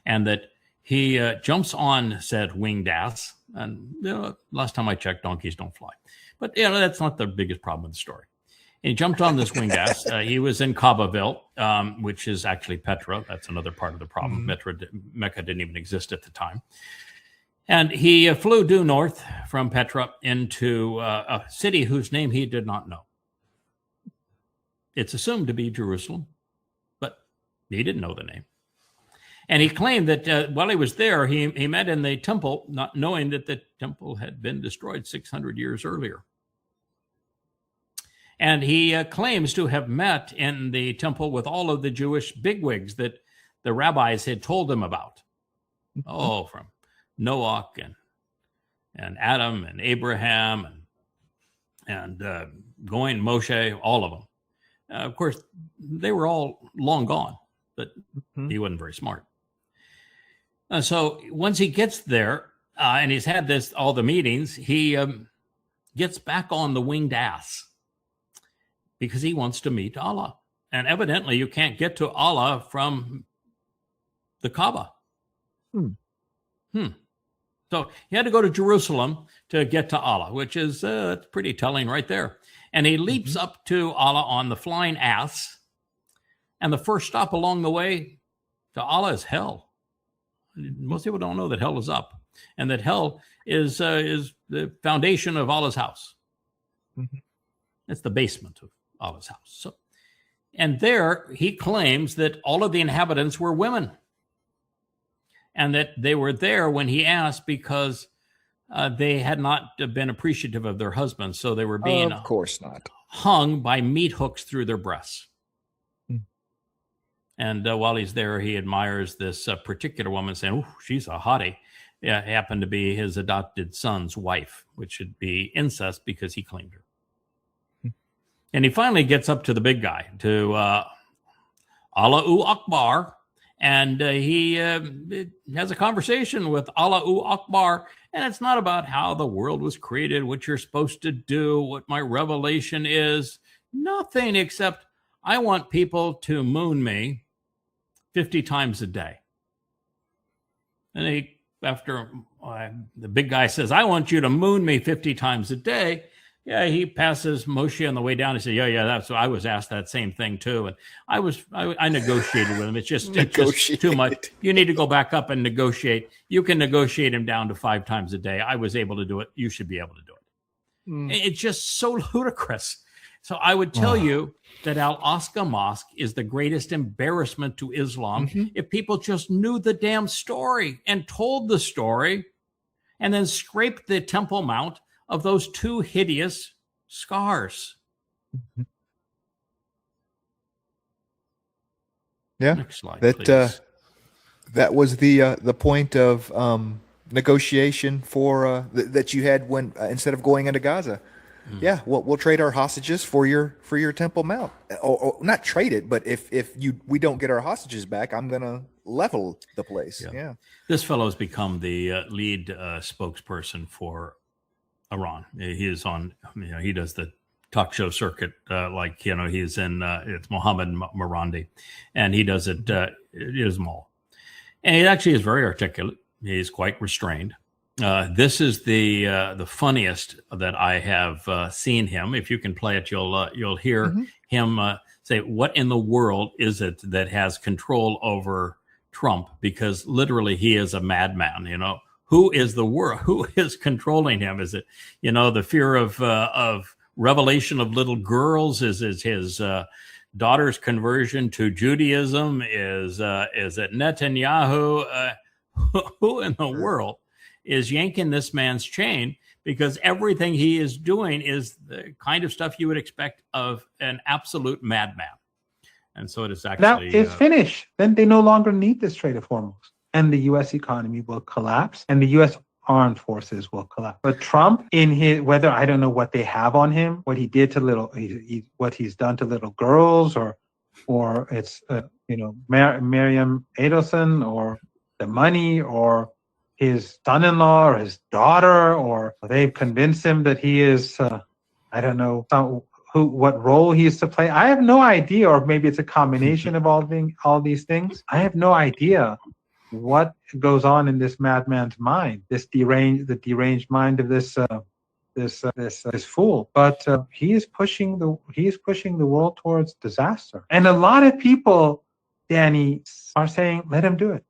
[SPEAKER 3] and that he jumps on said winged ass. And last time I checked, donkeys don't fly. But that's not the biggest problem in the story. He jumped on this winged ass. He was in Kaabaville, which is actually Petra. That's another part of the problem. Mecca didn't even exist at the time. And he flew due north from Petra into a city whose name he did not know. It's assumed to be Jerusalem, but he didn't know the name. And he claimed that while he was there, he met in the temple, not knowing that the temple had been destroyed 600 years earlier. And he claims to have met in the temple with all of the Jewish bigwigs that the rabbis had told him about. From Noach and Adam and Abraham and going Moshe, all of them. Of course, they were all long gone, but he wasn't very smart. So once he gets there and he's had all the meetings, he gets back on the winged ass because he wants to meet Allah. And evidently you can't get to Allah from the Kaaba. So he had to go to Jerusalem to get to Allah, which is that's pretty telling right there. And he leaps up to Allah on the flying ass. And the first stop along the way to Allah is hell. Most people don't know that hell is up, and that hell is the foundation of Allah's house. It's the basement of Allah's house. So, and there he claims that all of the inhabitants were women, and that they were there when he asked because they had not been appreciative of their husbands, so they were being,
[SPEAKER 4] of course not,
[SPEAKER 3] hung by meat hooks through their breasts. And while he's there, he admires this particular woman, saying, "Oh, she's a hottie." It happened to be his adopted son's wife, which should be incest because he claimed her. And he finally gets up to the big guy, to Allahu Akbar, and he has a conversation with Allahu Akbar. And it's not about how the world was created, what you're supposed to do, what my revelation is. Nothing except I want people to moon me 50 times a day. And after the big guy says, I want you to moon me 50 times a day, he passes Moshe on the way down. He said, that's what I was asked that same thing too. And I negotiated with him. It's just too much. You need to go back up and negotiate. You can negotiate him down to 5 times a day. I was able to do it. You should be able to do it. It's just so ludicrous. So I would tell you that Al-Aqsa Mosque is the greatest embarrassment to Islam if people just knew the damn story and told the story and then scraped the Temple Mount of those 2 hideous scars.
[SPEAKER 4] Yeah,
[SPEAKER 3] next slide, please.
[SPEAKER 4] That was the point of negotiation for that you had when instead of going into Gaza. Yeah, we'll trade our hostages for your Temple Mount, or not trade it, but if we don't get our hostages back, I'm gonna level the place. Yeah.
[SPEAKER 3] This fellow has become the lead spokesperson for Iran. He is on, he does the talk show circuit, he's in it's Mohammed Marandi, and he does it. It is them all, and he actually is very articulate. He's quite restrained. This is the funniest that I have seen him. If you can play it, you'll hear him say, "What in the world is it that has control over Trump?" Because literally, he is a madman. Who is the world? Who is controlling him? Is it the fear of revelation of little girls? Is his daughter's conversion to Judaism? Is it Netanyahu? Who in the world is yanking this man's chain? Because everything he is doing is the kind of stuff you would expect of an absolute madman. And so it is actually...
[SPEAKER 6] That is finished. Then they no longer need this trade of hormones. And the U.S. economy will collapse, and the U.S. armed forces will collapse. But Trump, in his, whether I don't know what they have on him, what he did to what he's done to little girls, or it's Miriam Adelson, or the money, or his son-in-law or his daughter, or they've convinced him that he is, I don't know, what role he is to play. I have no idea, or maybe it's a combination of all these things. I have no idea what goes on in this madman's mind, the deranged mind of this fool. But he is pushing the world towards disaster. And a lot of people, Danny, are saying, let him do it.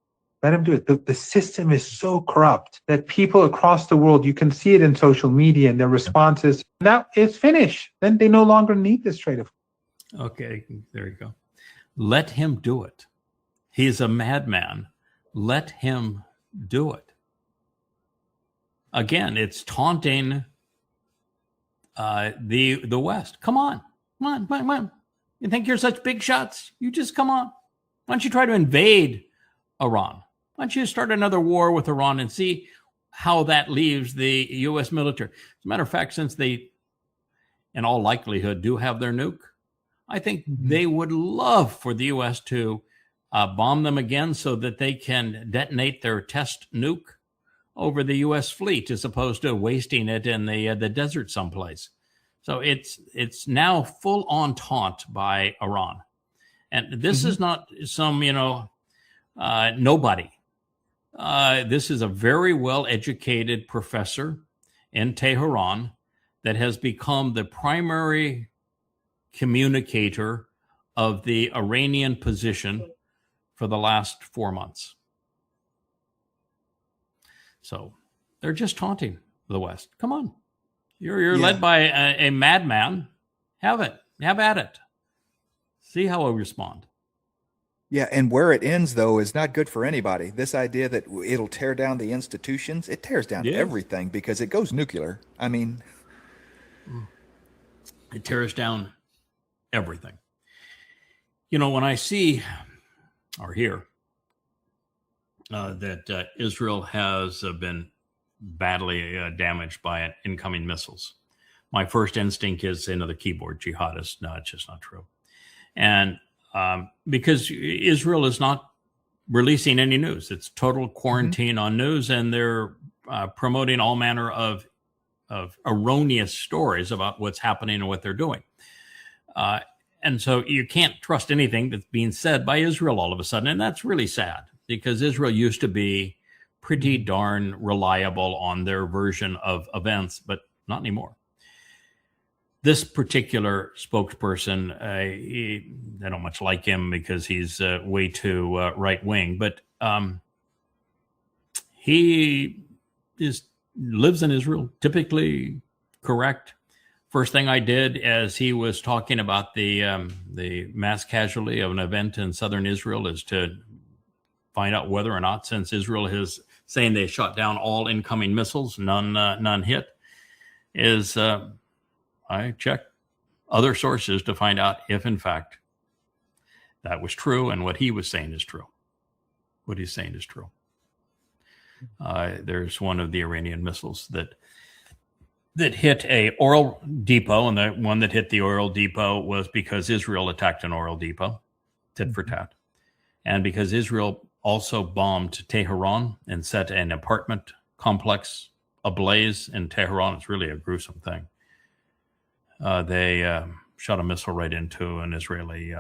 [SPEAKER 6] Let him do it. The system is so corrupt that people across the world, you can see it in social media and their responses. Now it's finished. Then they no longer need this trade of.
[SPEAKER 3] Okay, there you go. Let him do it. He's a madman. Let him do it. Again, it's taunting the West. Come on. You think you're such big shots? You just come on. Why don't you try to invade Iran? Why don't you start another war with Iran and see how that leaves the U.S. military? As a matter of fact, since they, in all likelihood, do have their nuke, I think they would love for the U.S. to bomb them again so that they can detonate their test nuke over the U.S. fleet as opposed to wasting it in the desert someplace. So it's now full on taunt by Iran. And this is not some, nobody. This is a very well-educated professor in Tehran that has become the primary communicator of the Iranian position for the last 4 months. So they're just taunting the West. Come on. You're led by a madman. Have it. Have at it. See how I respond.
[SPEAKER 4] Yeah, and where it ends, though, is not good for anybody. This idea that it'll tear down the institutions, it tears down everything because it goes nuclear. I mean,
[SPEAKER 3] it tears down everything. When I see or hear that Israel has been badly damaged by incoming missiles, my first instinct is the keyboard jihadists. No, it's just not true. And because Israel is not releasing any news. It's total quarantine on news, and they're promoting all manner of erroneous stories about what's happening and what they're doing. And so you can't trust anything that's being said by Israel all of a sudden. And that's really sad because Israel used to be pretty darn reliable on their version of events, but not anymore. This particular spokesperson, I don't much like him because he's way too right wing, but he lives in Israel, typically correct. First thing I did as he was talking about the mass casualty of an event in southern Israel is to find out whether or not, since Israel is saying they shot down all incoming missiles, none hit, is I checked other sources to find out if, in fact, that was true and what he was saying is true. What he's saying is true. There's one of the Iranian missiles that hit a oil depot, and the one that hit the oil depot was because Israel attacked an oil depot, tit for tat. And because Israel also bombed Tehran and set an apartment complex ablaze in Tehran. It's really a gruesome thing. They shot a missile right into an Israeli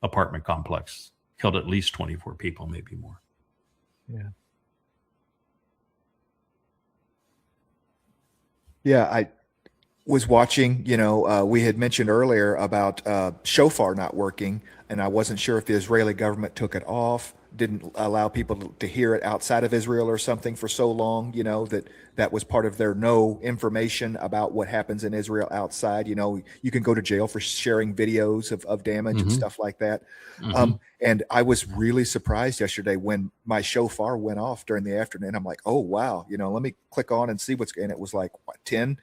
[SPEAKER 3] apartment complex, killed at least 24 people, maybe more.
[SPEAKER 4] Yeah. Yeah, I was watching, we had mentioned earlier about shofar not working, and I wasn't sure if the Israeli government took it off, didn't allow people to hear it outside of Israel or something for so long, that was part of their no information about what happens in Israel outside. You can go to jail for sharing videos of damage and stuff like that. And I was really surprised yesterday when my shofar went off during the afternoon. I'm like, oh, wow. Let me click on and see and it was like, what, 10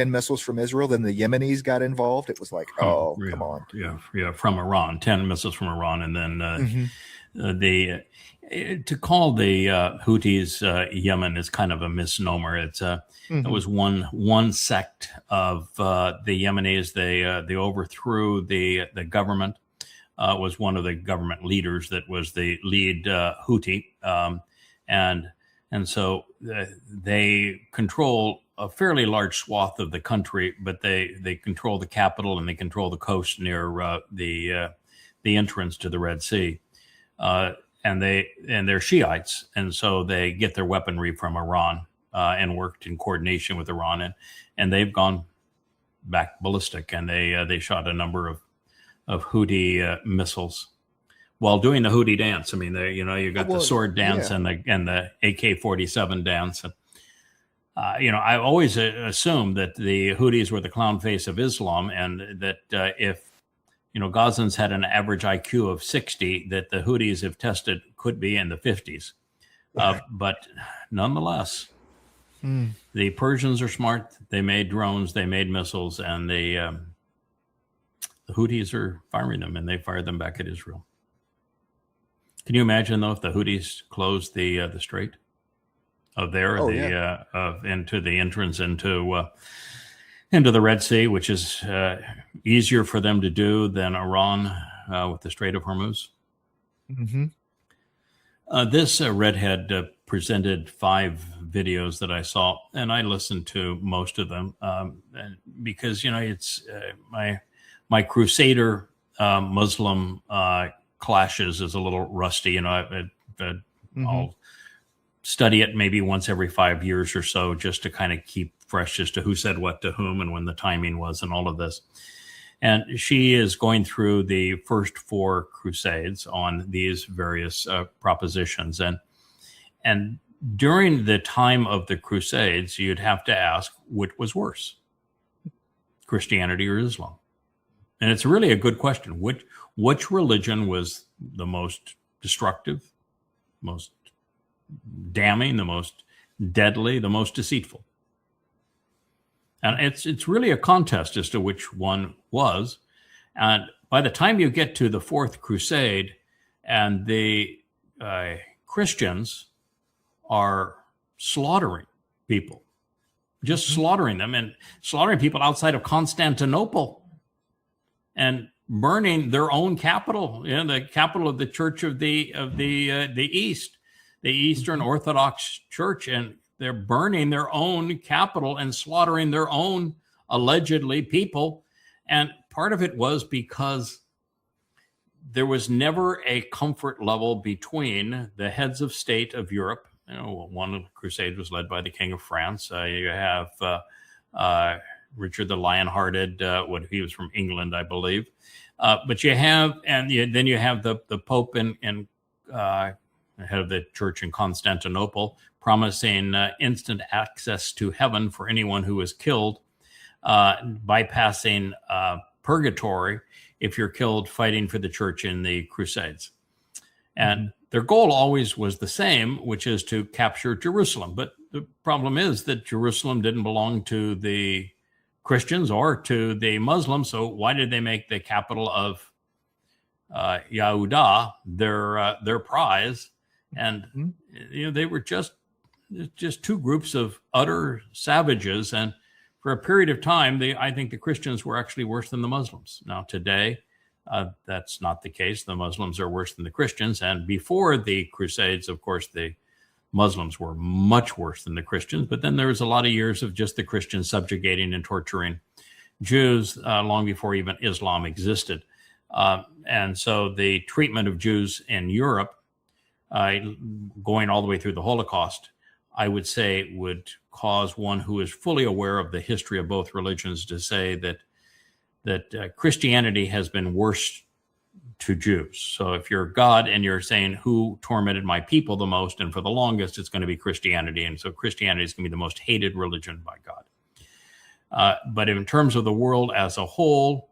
[SPEAKER 4] missiles from Israel. Then the Yemenis got involved. It was like, come on.
[SPEAKER 3] Yeah, from Iran, 10 missiles from Iran. And then to call the Houthis Yemen is kind of a misnomer. It's it was one sect of the Yemenis. They overthrew the government. Was one of the government leaders that was the lead Houthi, and And so they control a fairly large swath of the country, but they control the capital and they control the coast near the entrance to the Red Sea. And they're Shiites, and so they get their weaponry from Iran and worked in coordination with Iran, and they've gone back ballistic, and they shot a number of Houthi missiles while doing the Houthi dance. I mean, you got the sword dance and the AK-47 dance. And, I always assumed that the Houthis were the clown face of Islam, and that if Gazans had an average IQ of 60, that the Houthis, if tested, could be in the 50s. But nonetheless, the Persians are smart. They made drones, they made missiles, and the Houthis are firing them, and they fired them back at Israel. Can you imagine, though, if the Houthis closed the strait of there, into the entrance into the Red Sea, which is easier for them to do than Iran with the Strait of Hormuz?
[SPEAKER 4] Mm-hmm.
[SPEAKER 3] This redhead presented 5 videos that I saw, and I listened to most of them because, it's my Crusader Muslim clashes is a little rusty. I'll study it maybe once every 5 years or so, just to kind of keep fresh as to who said what to whom and when the timing was and all of this. And she is going through the first 4 crusades on these various propositions. And during the time of the crusades, you'd have to ask which was worse, Christianity or Islam? And it's really a good question. Which religion was the most destructive, most damning, the most deadly, the most deceitful? And it's really a contest as to which one was. And by the time you get to the 4th Crusade, and the Christians are slaughtering people, just slaughtering them, and slaughtering people outside of Constantinople, and burning their own capital, the capital of the Church of the East, the Eastern Orthodox Church, and they're burning their own capital and slaughtering their own allegedly people. And part of it was because there was never a comfort level between the heads of state of Europe. One of the Crusades was led by the King of France. You have Richard the Lionhearted. He was from England, I believe. But you have, then you have the Pope and head of the church in Constantinople, promising instant access to heaven for anyone who is killed, bypassing purgatory if you're killed fighting for the church in the Crusades. And their goal always was the same, which is to capture Jerusalem. But the problem is that Jerusalem didn't belong to the Christians or to the Muslims. So why did they make the capital of Yehuda their prize? And they were just 2 groups of utter savages. And for a period of time, I think the Christians were actually worse than the Muslims. Now, today, that's not the case. The Muslims are worse than the Christians. And before the Crusades, of course, the Muslims were much worse than the Christians. But then there was a lot of years of just the Christians subjugating and torturing Jews long before even Islam existed. And so the treatment of Jews in Europe, going all the way through the Holocaust, I would say would cause one who is fully aware of the history of both religions to say that Christianity has been worse to Jews. So if you're God and you're saying who tormented my people the most, and for the longest, it's going to be Christianity. And so Christianity is going to be the most hated religion by God. But in terms of the world as a whole,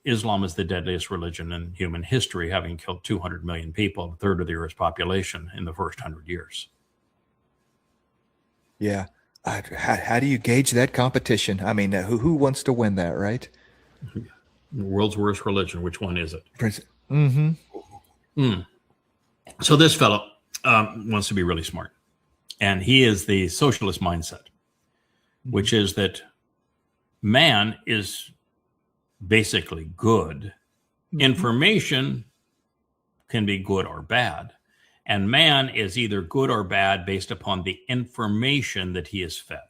[SPEAKER 3] Islam is the deadliest religion in human history, having killed 200 million people, a third of the Earth's population in the first 100 years.
[SPEAKER 4] Yeah. How do you gauge that competition? I mean, who wants to win that, right?
[SPEAKER 3] The world's worst religion. Which one is it?
[SPEAKER 4] Mm-hmm.
[SPEAKER 3] So this fellow wants to be really smart. And he is the socialist mindset, which is that man is basically good. Information can be good or bad. And man is either good or bad based upon the information that he is fed.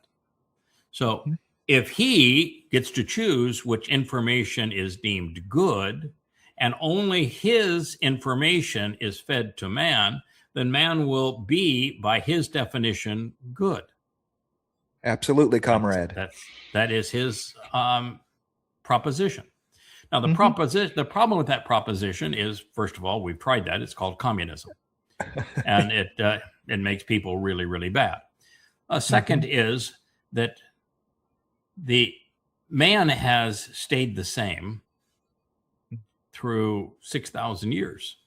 [SPEAKER 3] So if he gets to choose which information is deemed good, and only his information is fed to man, then man will be, by his definition, good.
[SPEAKER 4] Absolutely, comrade.
[SPEAKER 3] That is his proposition. Now, the problem with that proposition is, first of all, we've tried that. It's called communism, and it makes people really, really bad. Second is that the man has stayed the same through 6,000 years.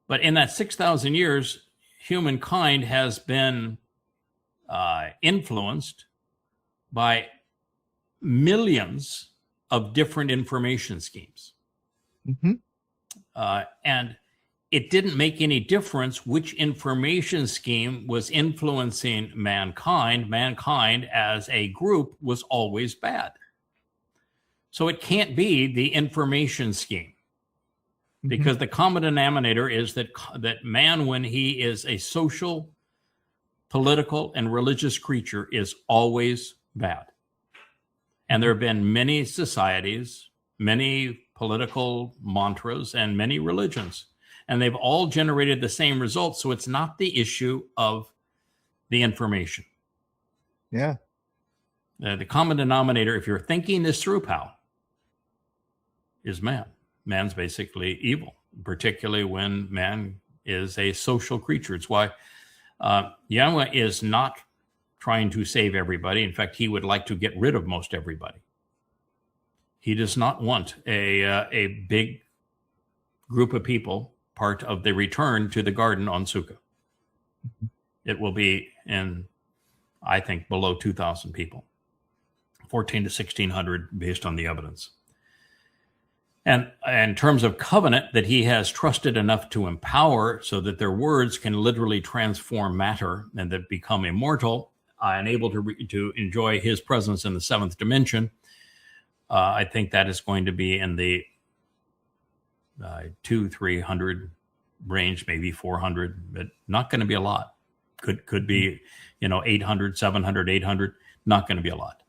[SPEAKER 3] But in that 6,000 years, humankind has been influenced by millions of different information schemes. And it didn't make any difference which information scheme was influencing mankind. Mankind as a group was always bad. So it can't be the information scheme, because the common denominator is that man, when he is a social, political, and religious creature, is always bad. And there have been many societies, many political mantras, and many religions, and they've all generated the same results. So it's not the issue of the information.
[SPEAKER 4] Yeah.
[SPEAKER 3] The common denominator, if you're thinking this through, pal, is man. Man's basically evil, particularly when man is a social creature. It's why Yahweh is not trying to save everybody. In fact, he would like to get rid of most everybody. He does not want a big group of people part of the return to the garden on Sukkah. It will be I think, below 2,000 people, 14 to 1,600 based on the evidence. And in terms of covenant that he has trusted enough to empower so that their words can literally transform matter and that become immortal and able to enjoy his presence in the seventh dimension, I think that is going to be in the 200-300 range, maybe 400, but not going to be a lot. Could be, 800, 700, 800, not going to be a lot.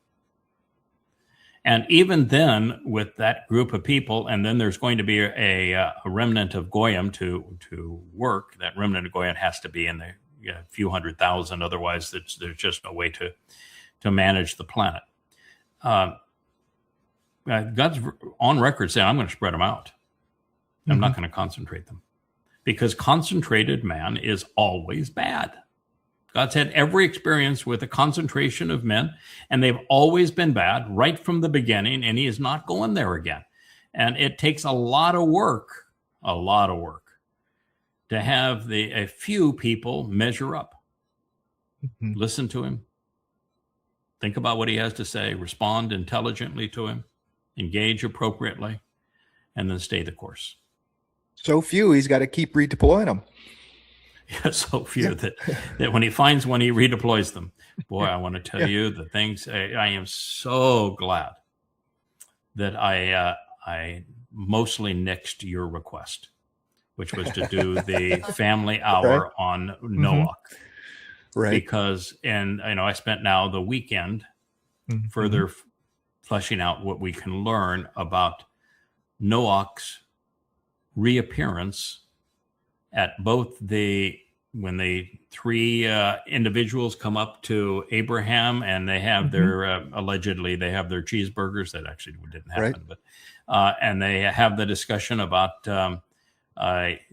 [SPEAKER 3] And even then, with that group of people, and then there's going to be a remnant of Goyim to work. That remnant of Goyim has to be in the few 100,000. Otherwise, there's just no way to manage the planet. God's on record saying, I'm going to spread them out. I'm not going to concentrate them, because concentrated man is always bad. God's had every experience with a concentration of men, and they've always been bad right from the beginning, and he is not going there again. And it takes a lot of work to have a few people measure up. Listen to him. Think about what he has to say. Respond intelligently to him. Engage appropriately. And then stay the course.
[SPEAKER 4] So few, he's got to keep redeploying them.
[SPEAKER 3] Yeah, so few that when he finds one, he redeploys them. Boy, I want to tell you the things. I am so glad that I mostly nixed your request, which was to do the family hour on Noach.
[SPEAKER 4] Right.
[SPEAKER 3] Because, I spent now the weekend further fleshing out what we can learn about Noach's reappearance at both when the three individuals come up to Abraham and they have their allegedly they have their cheeseburgers. That actually didn't happen, but and they have the discussion about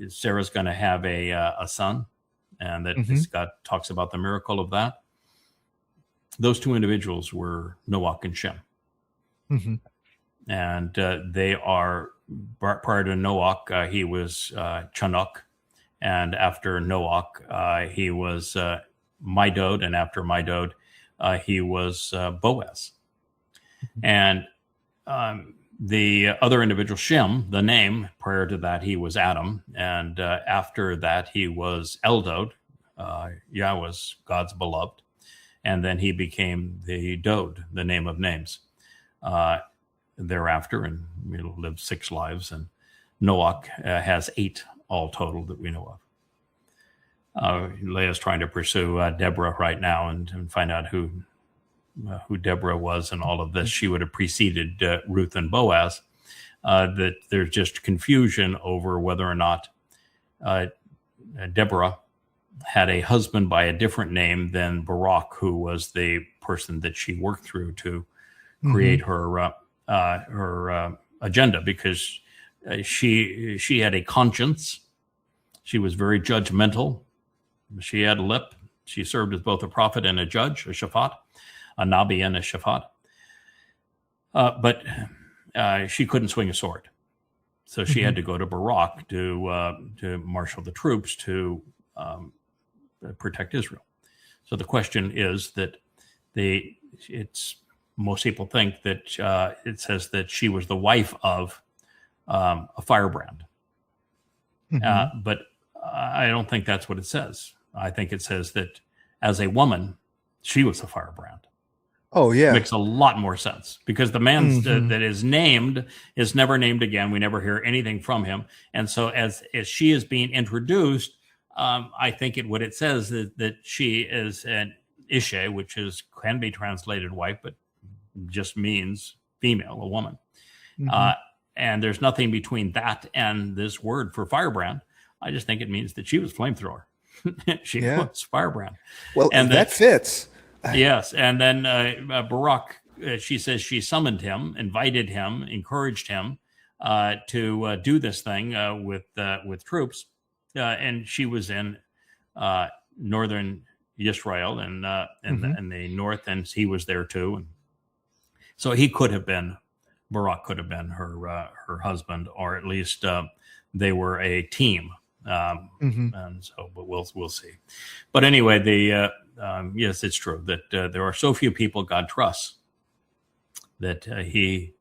[SPEAKER 3] Sarah's going to have a son, and that God talks about the miracle of that. Those two individuals were Noach and Shem, and they are prior to Noach. He was Chanuk. And after Noach, he was Midod, and after Midod, he was Boaz. And the other individual, Shem, the name, prior to that, he was Adam. And after that, he was Eldod. Was God's beloved. And then he became the Dod, the name of names, thereafter, and lived 6 lives. And Noach has 8 all total that we know of. Leah's trying to pursue Deborah right now and find out who Deborah was and all of this. She would have preceded Ruth and Boaz. That there's just confusion over whether or not Deborah had a husband by a different name than Barak, who was the person that she worked through to create her agenda, because she had a conscience. She was very judgmental. She had a lip. She served as both a prophet and a judge, a shafat, a nabi and a shafat. But she couldn't swing a sword. So she had to go to Barak to marshal the troops to protect Israel. So the question is that most people think that it says that she was the wife of a firebrand. But I don't think that's what it says. I think it says that as a woman, she was a firebrand.
[SPEAKER 4] Oh, yeah.
[SPEAKER 3] Makes a lot more sense, because the man that is named is never named again. We never hear anything from him. And so as she is being introduced, I think what it says is that she is an Isha, which can be translated wife, but just means female, a woman. And there's nothing between that and this word for firebrand. I just think it means that she was flamethrower. She was firebrand.
[SPEAKER 4] Well, and that fits.
[SPEAKER 3] Yes. And then Barak, she says she summoned him, invited him, encouraged him to do this thing with troops. And she was in northern Israel and in the north, and he was there too. And so Barak could have been her husband, or at least they were a team. And so, but we'll see. But anyway, yes, it's true that there are so few people God trusts that he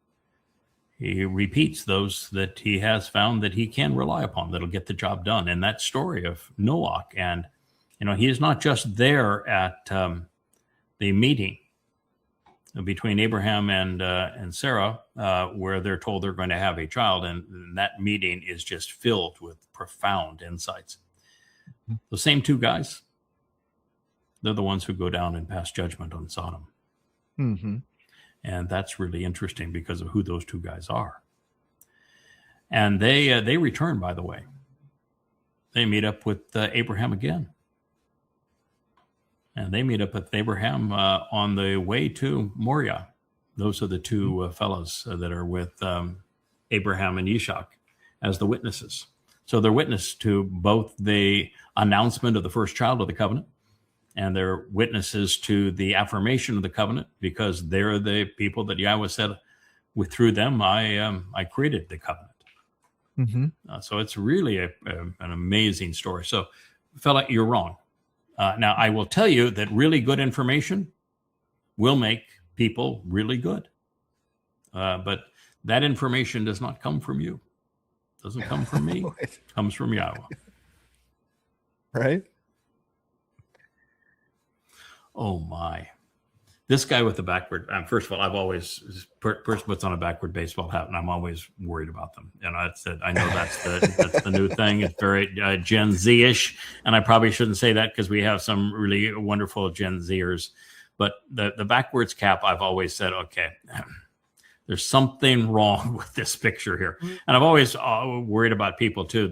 [SPEAKER 3] repeats those that he has found that he can rely upon, that'll get the job done. And that story of Noach, and he is not just there at the meeting between Abraham and Sarah, where they're told they're going to have a child, and that meeting is just filled with profound insights. The same two guys, they're the ones who go down and pass judgment on Sodom. And that's really interesting because of who those two guys are. And they return, by the way. They meet up with Abraham again. And they meet up with Abraham on the way to Moriah. Those are the two fellows that are with Abraham and Ishak as the witnesses. So they're witness to both the announcement of the first child of the covenant, and they're witnesses to the affirmation of the covenant, because they're the people that Yahweh said, through them, I created the covenant. So it's really an amazing story. So, fella, you're wrong. Now, I will tell you that really good information will make people really good. But that information does not come from you. It doesn't come from me. It comes from Yahweh.
[SPEAKER 4] Right?
[SPEAKER 3] Oh, my. This guy with the backward, first of all, I've always, person puts on a backward baseball hat, and I'm always worried about them. I know that's the new thing. It's very Gen Z-ish, and I probably shouldn't say that because we have some really wonderful Gen Zers. But the backwards cap, I've always said, okay, there's something wrong with this picture here. And I've always worried about people, too,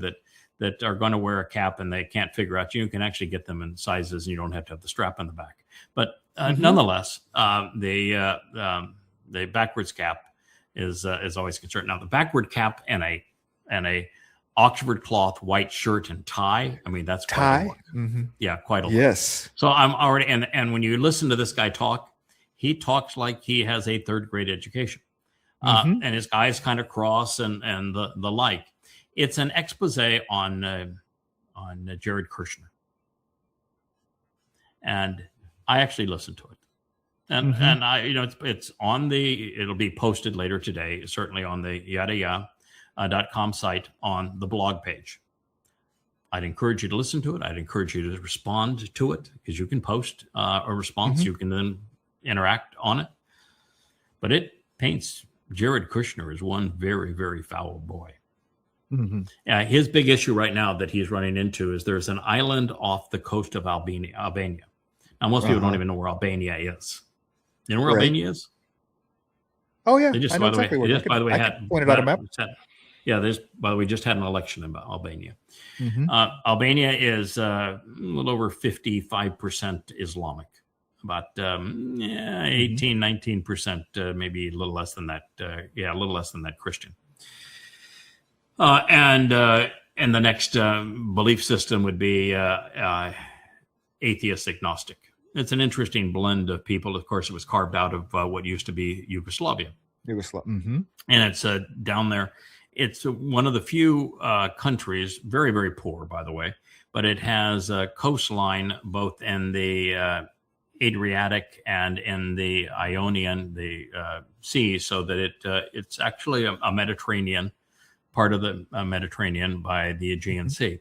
[SPEAKER 3] that are going to wear a cap and they can't figure out. You can actually get them in sizes, and you don't have to have the strap in the back. But nonetheless, the backwards cap is always concerned. Now, the backward cap and a Oxford cloth white shirt and tie. I mean, that's quite a look. Yeah, quite a look.
[SPEAKER 4] Yes.
[SPEAKER 3] So I'm already, and when you listen to this guy talk, he talks like he has a third grade education, and his eyes kind of cross and the like. It's an expose on Jared Kushner, and I actually listened to it, and I, it's on it'll be posted later today, certainly on the yadaya.com site on the blog page. I'd encourage you to listen to it. I'd encourage you to respond to it, because you can post a response. You can then interact on it. But it paints Jared Kushner as one very, very foul boy.
[SPEAKER 4] Mhm.
[SPEAKER 3] His big issue right now that he's running into is there's an island off the coast of Albania. Now, most people don't even know where Albania is. You know where
[SPEAKER 4] Right.
[SPEAKER 3] Albania is?
[SPEAKER 4] Oh yeah,
[SPEAKER 3] They just,
[SPEAKER 4] I know
[SPEAKER 3] by the way,
[SPEAKER 4] exactly where.
[SPEAKER 3] they just, by the way,
[SPEAKER 4] I
[SPEAKER 3] had
[SPEAKER 4] can point it out a map.
[SPEAKER 3] Yeah, there's, by the way, just had an election in Albania.
[SPEAKER 4] Mhm.
[SPEAKER 3] Albania is a little over 55% Islamic, about 18, 19%, maybe a little less than that. A little less than that Christian. And the next belief system would be atheist agnostic. It's an interesting blend of people. Of course, it was carved out of what used to be Yugoslavia.
[SPEAKER 4] Mm-hmm.
[SPEAKER 3] And it's down there. It's one of the few countries, very, very poor, by the way, but it has a coastline both in the Adriatic and in the Ionian, the sea, so that it's actually a Mediterranean, part of the Mediterranean by the Aegean Sea.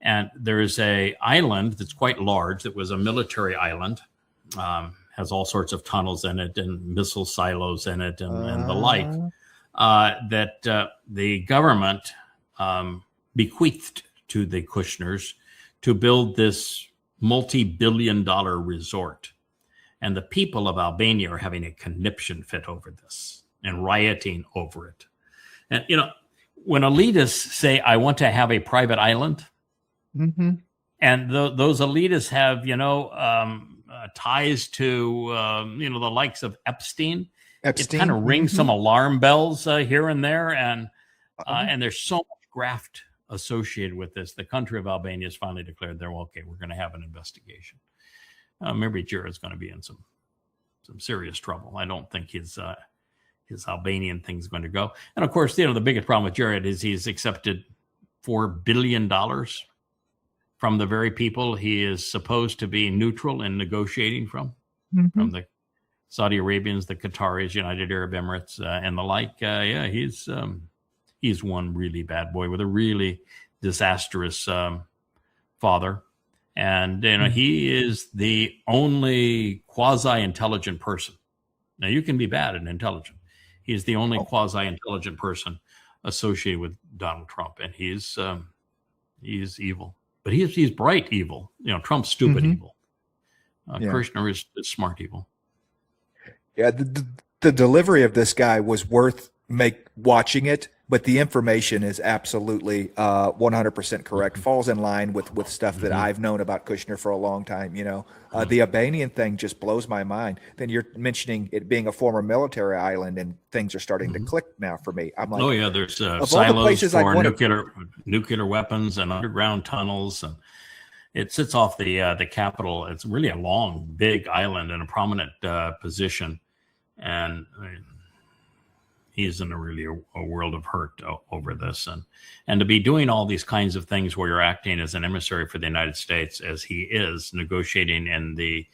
[SPEAKER 3] And there is a island that's quite large that was a military island, has all sorts of tunnels in it and missile silos in it and the like, that the government bequeathed to the Kushners to build this multi-billion-dollar resort. And the people of Albania are having a conniption fit over this and rioting over it. And, you know, when elitists say, I want to have a private island, and those elitists have, ties to, the likes of Epstein. It kind of rings some alarm bells here and there. And there's so much graft associated with this. The country of Albania has finally declared we're going to have an investigation. Maybe Jared's going to be in some serious trouble. I don't think his Albanian thing's going to go. And of course, the biggest problem with Jared is he's accepted $4 billion from the very people he is supposed to be neutral in negotiating from the Saudi Arabians, the Qataris, United Arab Emirates, and the like. He's one really bad boy with a really disastrous father. And, he is the only quasi-intelligent person. Now, you can be bad and intelligent. He's the only quasi-intelligent person associated with Donald Trump. And he's evil. But he's bright evil. Trump's stupid evil. Kushner is smart evil.
[SPEAKER 4] Yeah, the delivery of this guy was worth watching it, but the information is absolutely 100% correct. Falls in line with stuff that I've known about Kushner for a long time. The Albanian thing just blows my mind. Then you're mentioning it being a former military island, and things are starting to click now for me. I'm like,
[SPEAKER 3] there's silos for nuclear weapons and underground tunnels, and it sits off the capital. It's really a long, big island in a prominent position, and he's in a world of hurt over this. And to be doing all these kinds of things where you're acting as an emissary for the United States, as he is negotiating in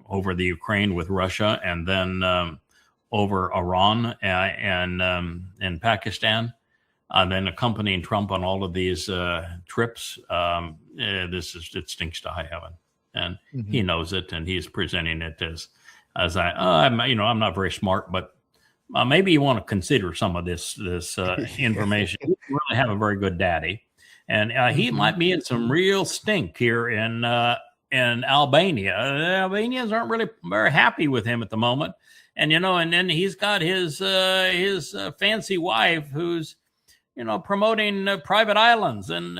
[SPEAKER 3] over the Ukraine with Russia, and then over Iran and Pakistan, and then accompanying Trump on all of these trips, it stinks to high heaven. And he knows it, and he's presenting it as I'm not very smart, but maybe you want to consider some of this information. You really have a very good daddy, and he might be in some real stink here in Albania. The Albanians aren't really very happy with him at the moment, and and then he's got his fancy wife who's promoting private islands, and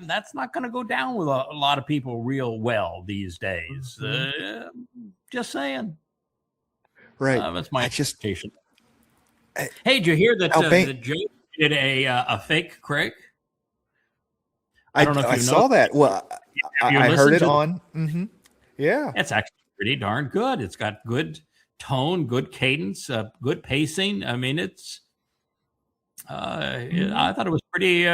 [SPEAKER 3] that's not going to go down with a lot of people real well these days. Just saying.
[SPEAKER 4] Right.
[SPEAKER 3] That's my expectation. Hey, did you hear that Joe did a fake Craig?
[SPEAKER 4] I don't know if I saw that. Well, I heard it on. Yeah,
[SPEAKER 3] it's actually pretty darn good. It's got good tone, good cadence, good pacing. I mean, it's. I thought it was pretty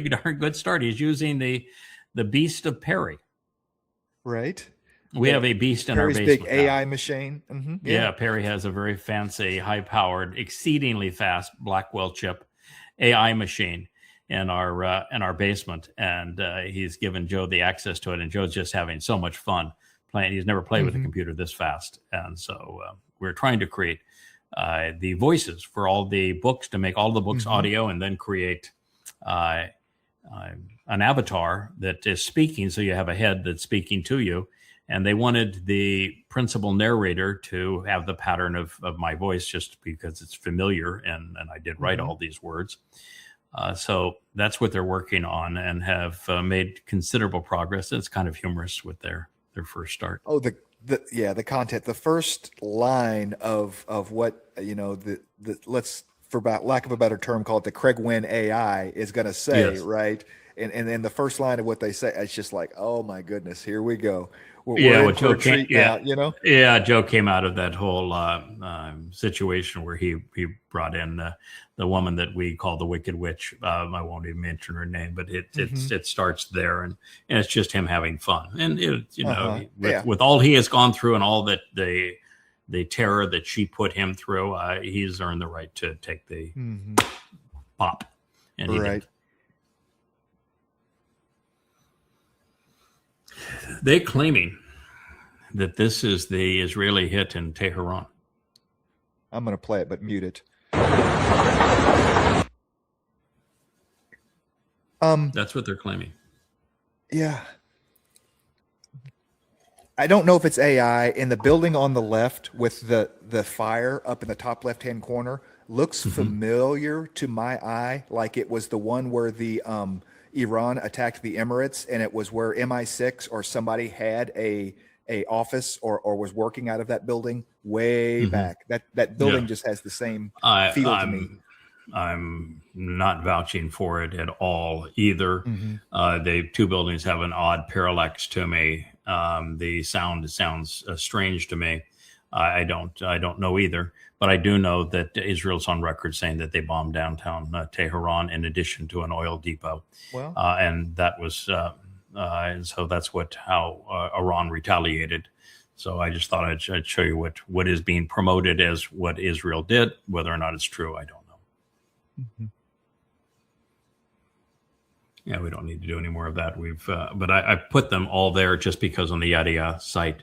[SPEAKER 3] darn good start. He's using the Beast of Perry.
[SPEAKER 4] Right.
[SPEAKER 3] We have a beast in
[SPEAKER 4] Perry's
[SPEAKER 3] our basement.
[SPEAKER 4] Big AI machine.
[SPEAKER 3] Yeah, Perry has a very fancy, high-powered, exceedingly fast Blackwell chip AI machine in our basement, and he's given Joe the access to it, and Joe's just having so much fun playing. He's never played with a computer this fast, and so we're trying to create the voices for all the books, to make all the books audio, and then create an avatar that is speaking. So you have a head that's speaking to you. And they wanted the principal narrator to have the pattern of my voice, just because it's familiar. And I did write all these words. So that's what they're working on, and have made considerable progress. It's kind of humorous with their first start.
[SPEAKER 4] Oh, the content, the first line of what, the let's, for lack of a better term, call it the Craig Wynn AI is going to say,
[SPEAKER 3] Yes.
[SPEAKER 4] right? And then the first line of what they say, it's just like, oh my goodness, here we go. We're
[SPEAKER 3] Joe came,
[SPEAKER 4] now,
[SPEAKER 3] Joe came out of that whole situation where he brought in the woman that we call the Wicked Witch. I won't even mention her name, but it starts there, and it's just him having fun. And with all he has gone through and all that the terror that she put him through, he's earned the right to take the pop. And he did. They're claiming that this is the Israeli hit in Tehran.
[SPEAKER 4] I'm going to play it, but mute it.
[SPEAKER 3] That's what they're claiming.
[SPEAKER 4] Yeah. I don't know if it's AI. In the building on the left with the fire up in the top left-hand corner looks familiar to my eye, like it was the one where the Iran attacked the Emirates, and it was where MI6 or somebody had a office or was working out of that building way back. That building just has the same feel to me.
[SPEAKER 3] I'm not vouching for it at all either. The two buildings have an odd parallax to me. The sound sounds strange to me. I don't know either, but I do know that Israel's on record saying that they bombed downtown Tehran in addition to an oil depot.
[SPEAKER 4] Well,
[SPEAKER 3] and that was so that's how Iran retaliated. So I just thought I'd show you what is being promoted as what Israel did. Whether or not it's true, I don't know. Yeah, we don't need to do any more of that. But I put them all there just because on the Yada site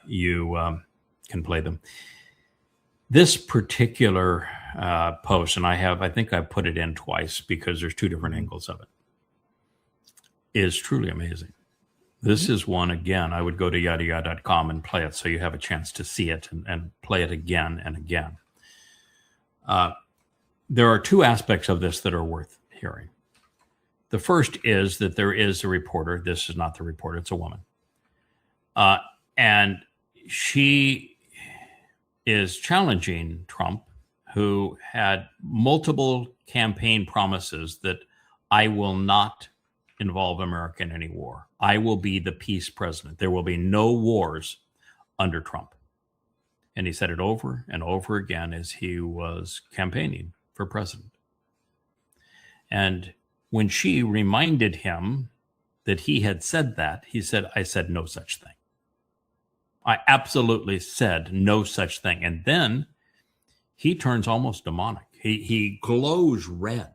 [SPEAKER 3] you can play them. This particular post, and I think I put it in twice because there's two different angles of it, is truly amazing. This is one, again, I would go to yada.com and play it so you have a chance to see it and play it again and again. There are two aspects of this that are worth hearing. The first is that there is a reporter. This is not the reporter, it's a woman. And she is challenging Trump, who had multiple campaign promises that I will not involve America in any war. I will be the peace president. There will be no wars under Trump. And he said it over and over again as he was campaigning for president. And when she reminded him that he had said that, he said, I said no such thing. I absolutely said no such thing. And then he turns almost demonic. He glows red.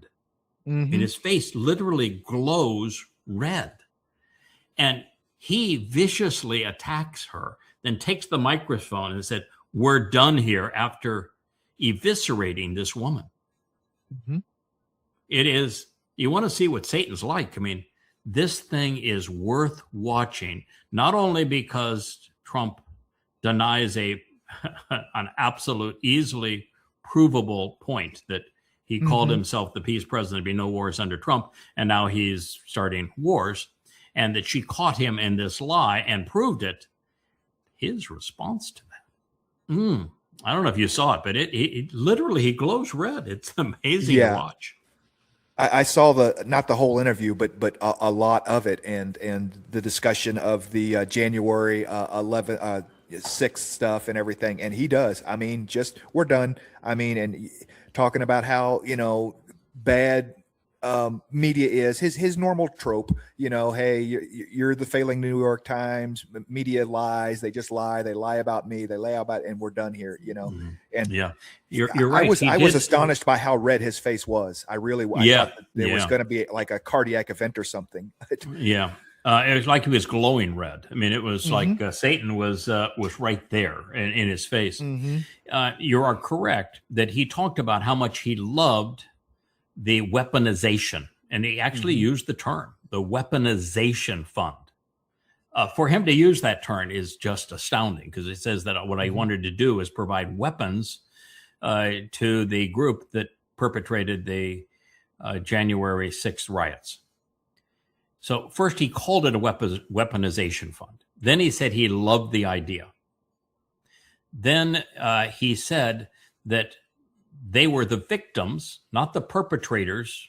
[SPEAKER 3] And his face literally glows red. And he viciously attacks her, then takes the microphone and said, we're done here, after eviscerating this woman. It is, you want to see what Satan's like. I mean, this thing is worth watching, not only because Trump denies an absolute, easily provable point that he called himself the peace president, there'd be no wars under Trump, and now he's starting wars, and that she caught him in this lie and proved it. His response to that, I don't know if you saw it, but it literally, he glows red. It's amazing to watch.
[SPEAKER 4] I saw not the whole interview, but a lot of it, and the discussion of the January 6th stuff and everything. And he does. I mean, just, we're done. I mean, and talking about how, bad media is his normal trope, hey, you're the failing New York Times, media lies, they just lie, they lie about me, they lie about, and we're done here, and
[SPEAKER 3] yeah, you're right.
[SPEAKER 4] I was astonished by how red his face was. I really was. I thought there was going to be like a cardiac event or something.
[SPEAKER 3] It was like he was glowing red. I mean, it was like Satan was right there in his face. You are correct that he talked about how much he loved the weaponization, and he actually used the term, the weaponization fund. For him to use that term is just astounding, because it says that what I wanted to do is provide weapons to the group that perpetrated the January 6th riots. So first he called it a weaponization fund. Then he said he loved the idea. Then he said that they were the victims, not the perpetrators.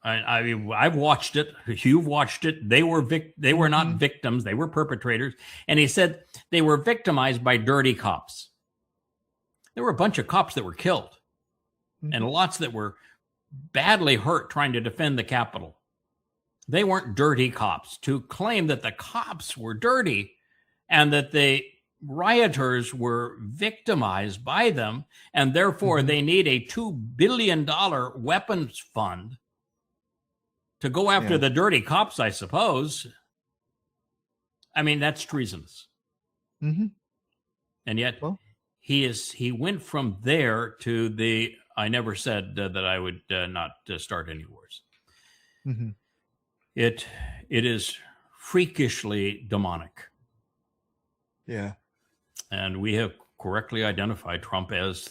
[SPEAKER 3] I mean, I've watched it. You've watched it. They were not victims. They were perpetrators. And he said they were victimized by dirty cops. There were a bunch of cops that were killed and lots that were badly hurt trying to defend the Capitol. They weren't dirty cops. To claim that the cops were dirty and that the rioters were victimized by them, and therefore they need a $2 billion weapons fund to go after the dirty cops, I suppose. I mean, that's treasonous. And yet he went from there to the, I never said that I would not start any wars. It is freakishly demonic.
[SPEAKER 4] Yeah.
[SPEAKER 3] And we have correctly identified Trump as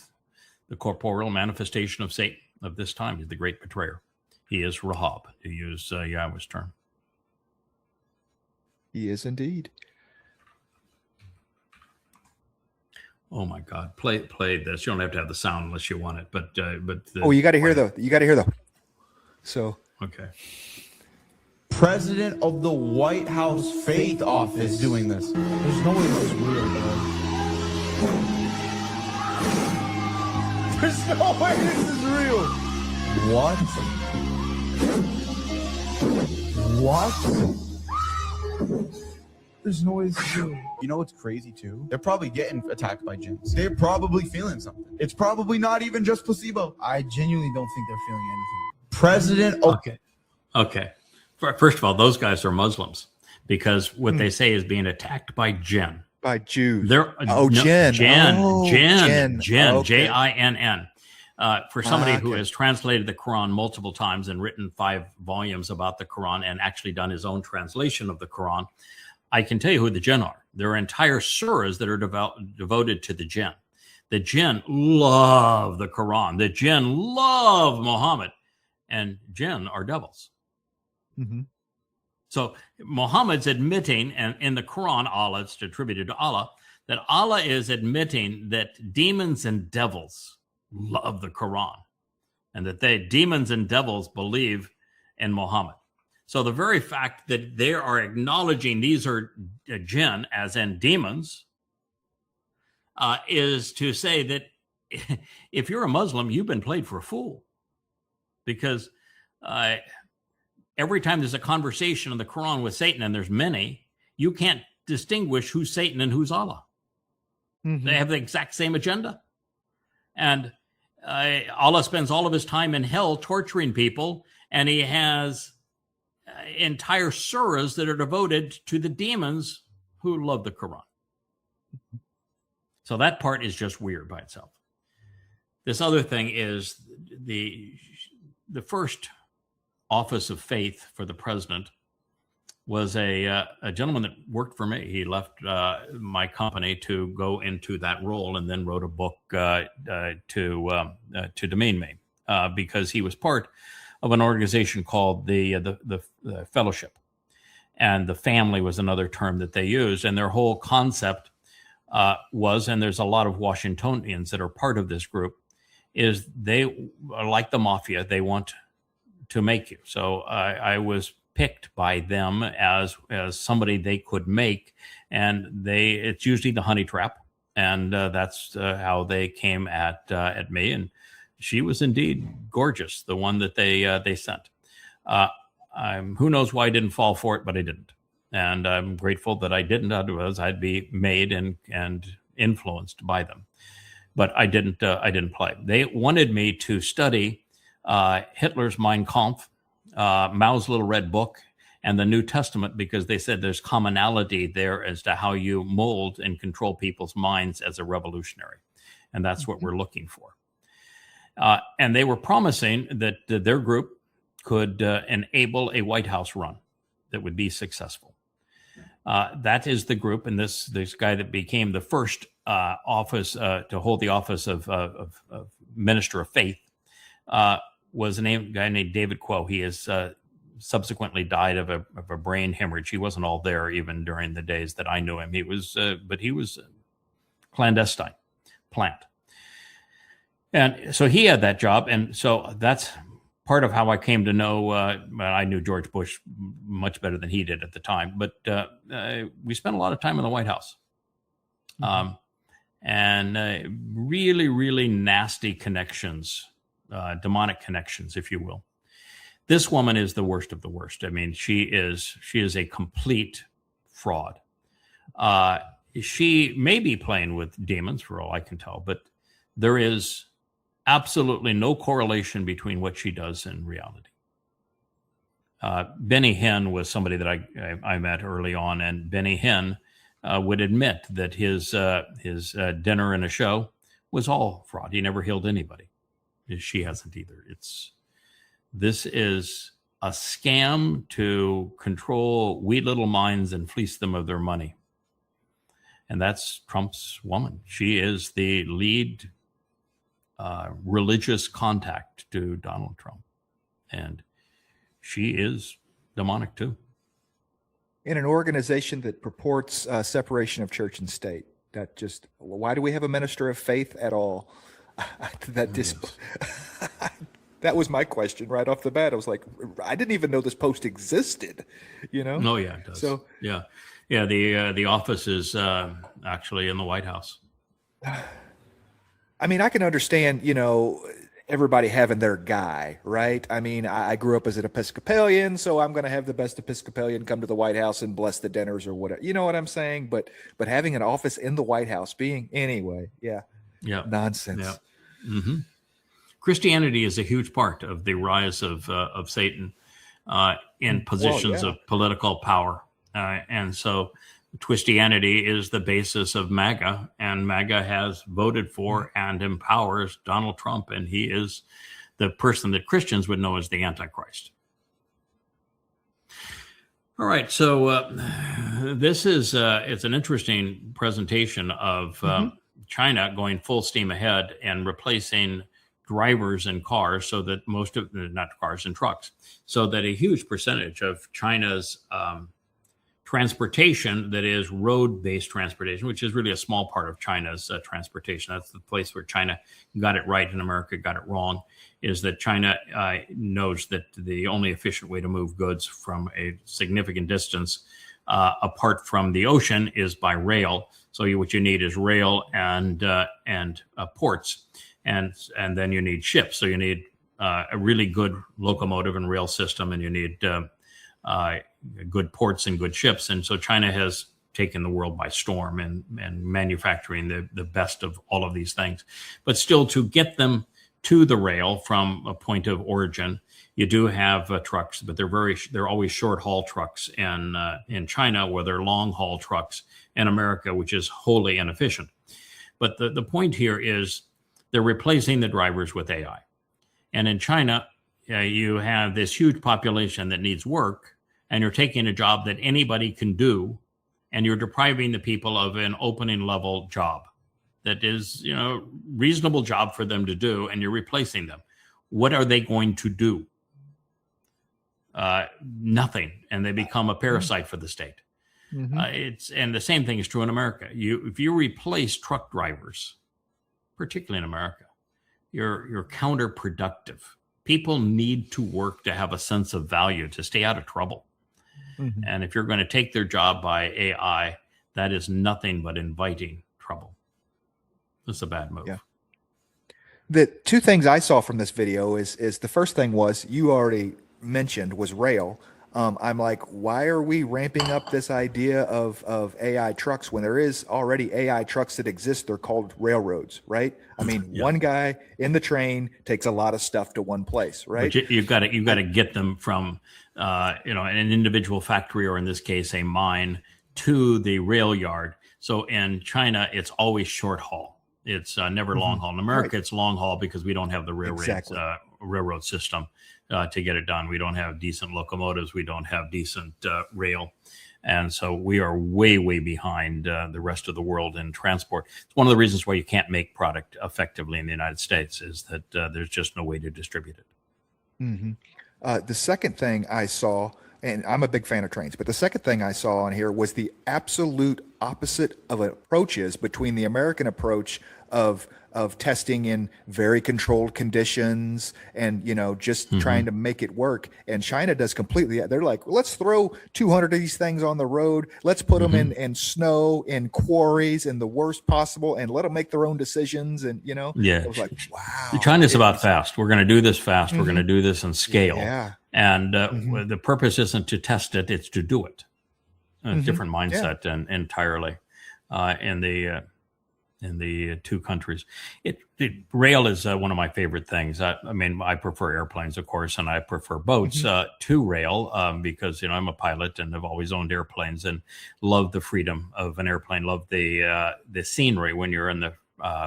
[SPEAKER 3] the corporeal manifestation of Satan of this time. He's the great betrayer. He is Rahab, to use Yahweh's term.
[SPEAKER 4] He is indeed.
[SPEAKER 3] Oh my God! Play this. You don't have to have the sound unless you want it, but
[SPEAKER 4] you got to hear the. So
[SPEAKER 3] okay.
[SPEAKER 7] President of the White House Faith Office doing this. There's no way this is real, bro. There's no way this is real. What? There's no way this is real. You know what's crazy too? They're probably getting attacked by jinns. They're probably feeling something. It's probably not even just placebo. I genuinely don't think they're feeling anything. President of...
[SPEAKER 3] Okay. First of all, those guys are Muslims, because what they say is being attacked by jinn.
[SPEAKER 4] By Jews.
[SPEAKER 3] They're
[SPEAKER 4] Jinn.
[SPEAKER 3] Jinn.
[SPEAKER 4] Okay.
[SPEAKER 3] J-I-N-N. For somebody who has translated the Quran multiple times and written 5 volumes about the Quran and actually done his own translation of the Quran, I can tell you who the jinn are. There are entire surahs that are devoted to the jinn. The jinn love the Quran. The jinn love Muhammad. And jinn are devils. So Muhammad's admitting, and in the Quran, Allah, it's attributed to Allah, that Allah is admitting that demons and devils love the Quran, and that demons and devils believe in Muhammad. So the very fact that they are acknowledging these are jinn, as in demons, is to say that if you're a Muslim, you've been played for a fool, because every time there's a conversation in the Quran with Satan, and there's many, you can't distinguish who's Satan and who's Allah. They have the exact same agenda. And Allah spends all of his time in hell torturing people, and he has entire surahs that are devoted to the demons who love the Quran. So that part is just weird by itself. This other thing is the first office of faith for the president was a gentleman that worked for me. He left my company to go into that role, and then wrote a book to demean me because he was part of an organization called the Fellowship, and the family was another term that they used. And their whole concept was, and there's a lot of Washingtonians that are part of this group, is they are like the mafia. They want to make you. So I was picked by them as somebody they could make, and it's usually the honey trap, and that's how they came at me. And she was indeed gorgeous, the one that they sent. Who knows why I didn't fall for it, but I didn't, and I'm grateful that I didn't. Otherwise, I'd be made and influenced by them. But I didn't play. They wanted me to study Hitler's Mein Kampf, Mao's Little Red Book, and the New Testament, because they said there's commonality there as to how you mold and control people's minds as a revolutionary. And that's what we're looking for. And they were promising that their group could enable a White House run that would be successful. That is the group, and this guy that became the first office to hold the office of Minister of Faith was a guy named David Quo. He has subsequently died of a brain hemorrhage. He wasn't all there even during the days that I knew him. He was, but he was clandestine plant. And so he had that job. And so that's part of how I came to know, I knew George Bush much better than he did at the time, but we spent a lot of time in the White House. And really, really nasty connections, demonic connections, if you will. This woman is the worst of the worst. I mean, she is a complete fraud. She may be playing with demons for all I can tell, but there is absolutely no correlation between what she does and reality. Benny Hinn was somebody that I met early on, and Benny Hinn would admit that his dinner and a show was all fraud. He never healed anybody. She hasn't either. This is a scam to control wee little minds and fleece them of their money. And that's Trump's woman. She is the lead religious contact to Donald Trump. And she is demonic too.
[SPEAKER 4] In an organization that purports separation of church and state, why do we have a minister of faith at all? That was my question right off the bat. I was like, I didn't even know this post existed, you know?
[SPEAKER 3] No, yeah, it does. So, yeah. The office is actually in the White House.
[SPEAKER 4] I mean, I can understand, everybody having their guy, right? I mean, I grew up as an Episcopalian, so I'm going to have the best Episcopalian come to the White House and bless the dinners or whatever. You know what I'm saying? But having an office in the White House nonsense.
[SPEAKER 3] Yeah. Mm-hmm. Christianity is a huge part of the rise of Satan in positions of political power. And so Twistianity is the basis of MAGA, and MAGA has voted for and empowers Donald Trump, and he is the person that Christians would know as the Antichrist. All right, so this is it's an interesting presentation of China going full steam ahead and replacing drivers and cars, so that not cars and trucks, so that a huge percentage of China's transportation that is road-based transportation, which is really a small part of China's transportation. That's the place where China got it right and America got it wrong, is that China knows that the only efficient way to move goods from a significant distance apart from the ocean is by rail. So what you need is rail and ports, and then you need ships. So you need a really good locomotive and rail system, and you need good ports and good ships. And so China has taken the world by storm and manufacturing the best of all of these things. But still, to get them to the rail from a point of origin, you do have trucks, but they're always short haul trucks in China, where they're long haul trucks in America, which is wholly inefficient. But the point here is they're replacing the drivers with AI. And in China, you have this huge population that needs work, and you're taking a job that anybody can do, and you're depriving the people of an opening level job that is, reasonable job for them to do, and you're replacing them. What are they going to do? Nothing, and they become a parasite for the state. And the same thing is true in America. If you replace truck drivers, particularly in America, you're counterproductive. People need to work to have a sense of value, to stay out of trouble. And if you're going to take their job by AI, that is nothing but inviting trouble. It's a bad move.
[SPEAKER 4] Yeah. The two things I saw from this video is the first thing was, you already mentioned, was rail. I'm like, why are we ramping up this idea of AI trucks when there is already AI trucks that exist? They're called railroads, right? I mean, one guy in the train takes a lot of stuff to one place, right?
[SPEAKER 3] But you've got to get them from an individual factory, or in this case a mine, to the rail yard. So in China, it's always short haul. It's never long haul. In America, it's long haul because we don't have the railroad system to get it done. We don't have decent locomotives. We don't have decent rail. And so we are way, way behind the rest of the world in transport. It's one of the reasons why you can't make product effectively in the United States, is that there's just no way to distribute it.
[SPEAKER 4] The second thing I saw, and I'm a big fan of trains, but the second thing I saw on here was the absolute opposite of approaches between the American approach of testing in very controlled conditions and, just trying to make it work. And China does completely. They're like, let's throw 200 of these things on the road. Let's put them in snow, in quarries, in the worst possible, and let them make their own decisions. And, it was like, wow.
[SPEAKER 3] China's about fast. We're going to do this fast. We're going to do this in scale.
[SPEAKER 4] Yeah.
[SPEAKER 3] And the purpose isn't to test it, it's to do it. A different mindset entirely in the two countries. Rail is one of my favorite things. I prefer airplanes, of course, and I prefer boats to rail because, I'm a pilot and have always owned airplanes and love the freedom of an airplane, love the scenery when you're in the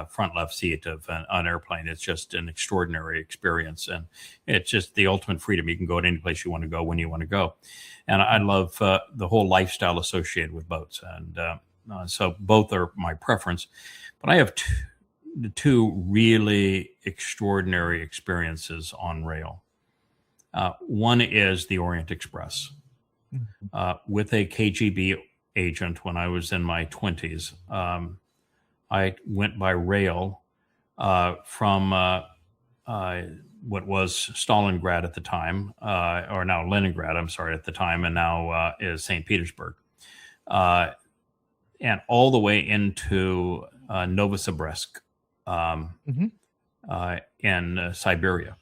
[SPEAKER 3] front left seat of an airplane. It's just an extraordinary experience, and it's just the ultimate freedom. You can go to any place you want to go when you want to go. And I love the whole lifestyle associated with boats. And so both are my preference. But I have two really extraordinary experiences on rail. One is the Orient Express. With a KGB agent when I was in my 20s. I went by rail from what was Stalingrad at the time, or now Leningrad, I'm sorry, at the time, and now is St. Petersburg, and all the way into Novosibirsk in Siberia.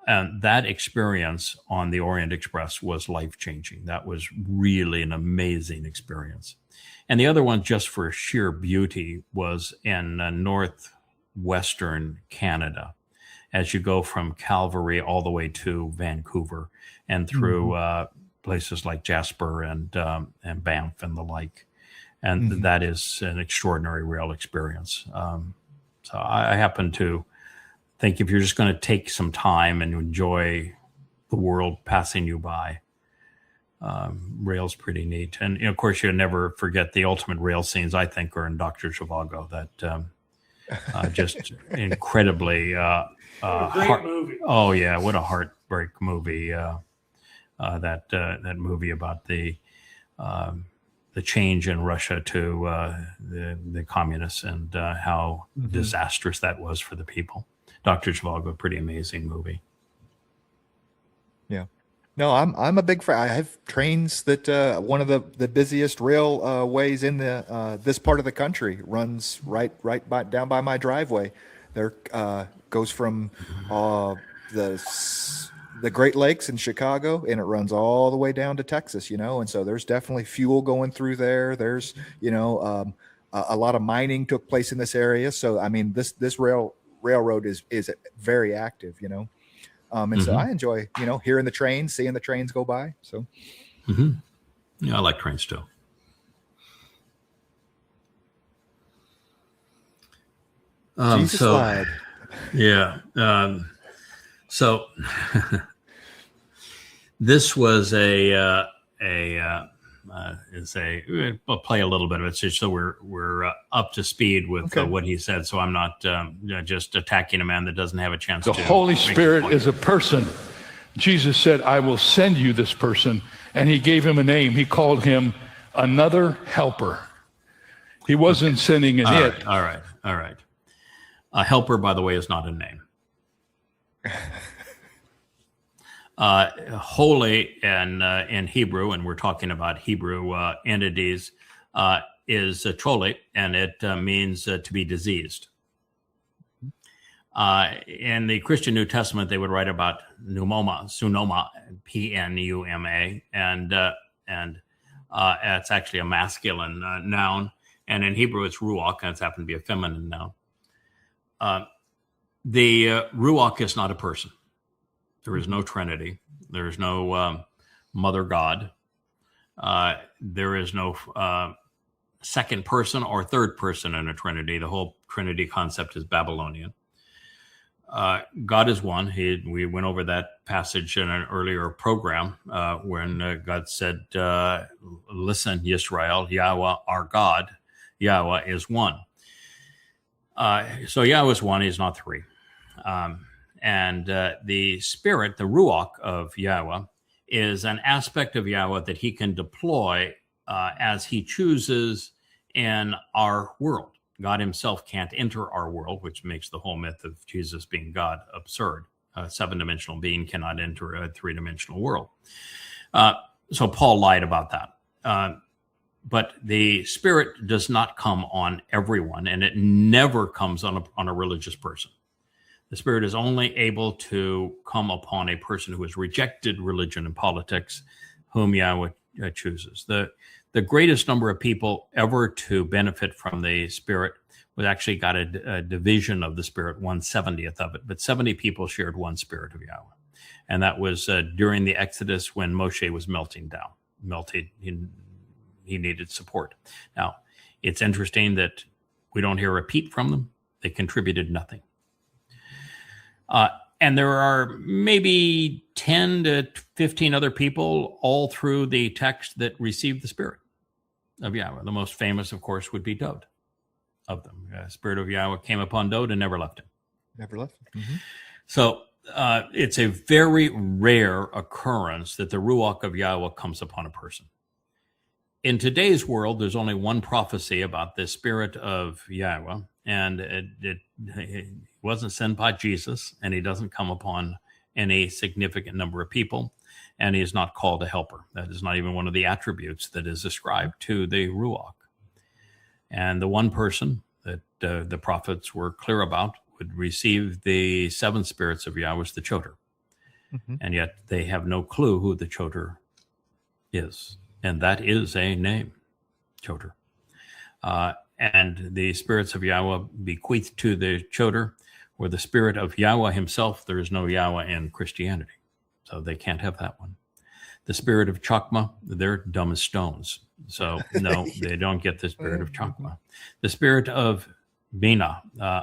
[SPEAKER 3] And that experience on the Orient Express was life-changing. That was really an amazing experience. And the other one, just for sheer beauty, was in northwestern Canada, as you go from Calgary all the way to Vancouver and through places like Jasper and Banff and the like. And that is an extraordinary rail experience. So I happen to think if you're just going to take some time and enjoy the world passing you by, rail's pretty neat. And of course, you'll never forget the ultimate rail scenes, I think, are in Dr. Zhivago. That just incredibly
[SPEAKER 8] great movie.
[SPEAKER 3] Oh yeah, what a heartbreak movie. That movie about the change in Russia to the communists and how disastrous that was for the people. Dr. Zhivago, pretty amazing movie.
[SPEAKER 4] Yeah. No, I'm a big fan. I have trains that one of the busiest rail ways in this part of the country runs right down by my driveway. There goes from the Great Lakes in Chicago, and it runs all the way down to Texas. And so there's definitely fuel going through there. There's a lot of mining took place in this area. So I mean, this railroad is very active. And so I enjoy, hearing the trains, seeing the trains go by. So,
[SPEAKER 3] yeah, I like trains too.
[SPEAKER 4] Jesus slide.
[SPEAKER 3] Yeah. So this was we'll play a little bit of it just so we're up to speed with what he said. So I'm not just attacking a man that doesn't have a chance.
[SPEAKER 8] The Holy Spirit is a person. Jesus said, I will send you this person. And he gave him a name. He called him another helper. He wasn't sending an it.
[SPEAKER 3] All right. A helper, by the way, is not a name. Holy in Hebrew, and we're talking about Hebrew entities, is chole, and it means to be diseased. In the Christian New Testament, they would write about pneumoma, pneuma, P-N-U-M-A, and it's actually a masculine noun. And in Hebrew, it's ruach, and it's happened to be a feminine noun. The ruach is not a person. There is no Trinity. There is no Mother God. There is no second person or third person in a Trinity. The whole Trinity concept is Babylonian. God is one. We went over that passage in an earlier program when God said, listen, Yisrael, Yahweh, our God, Yahweh is one. So Yahweh is one, he's not three. And the spirit, the ruach of Yahweh, is an aspect of Yahweh that he can deploy as he chooses in our world. God himself can't enter our world, which makes the whole myth of Jesus being God absurd. A seven-dimensional being cannot enter a three-dimensional world. So Paul lied about that. But the Spirit does not come on everyone, and it never comes on a religious person. The Spirit is only able to come upon a person who has rejected religion and politics, whom Yahweh chooses. The greatest number of people ever to benefit from the Spirit was actually got a division of the Spirit, 1/70th of it, but 70 people shared one Spirit of Yahweh. And that was during the Exodus when Moshe was melting down. He needed support. Now, it's interesting that we don't hear a peep from them. They contributed nothing. And there are maybe 10 to 15 other people all through the text that received the Spirit of Yahweh. The most famous, of course, would be Dod of them. The Spirit of Yahweh came upon Dod and never left him.
[SPEAKER 4] Never left him. Mm-hmm.
[SPEAKER 3] So it's a very rare occurrence that the Ruach of Yahweh comes upon a person. In today's world, there's only one prophecy about the Spirit of Yahweh, and it wasn't sent by Jesus, and he doesn't come upon any significant number of people, and he is not called a helper. That is not even one of the attributes that is ascribed to the Ruach. And the one person that the prophets were clear about would receive the seven spirits of Yahweh was the Choter. Mm-hmm. And yet they have no clue who the Choter is. And that is a name, Choter. And the spirits of Yahweh bequeathed to the Choter were the spirit of Yahweh himself. There is no Yahweh in Christianity, so they can't have that one. The spirit of Chokmah, they're dumb as stones. So no, they don't get the spirit of Chokmah. The spirit of Binah,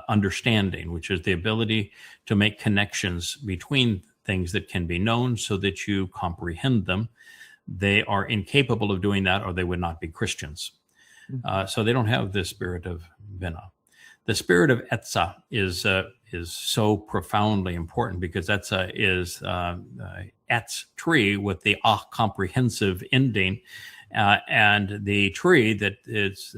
[SPEAKER 3] understanding, which is the ability to make connections between things that can be known so that you comprehend them. They are incapable of doing that, or they would not be Christians. So they don't have the spirit of Binah. The spirit of Etza is so profoundly important because Etza is Etz tree with the comprehensive ending, and the tree that is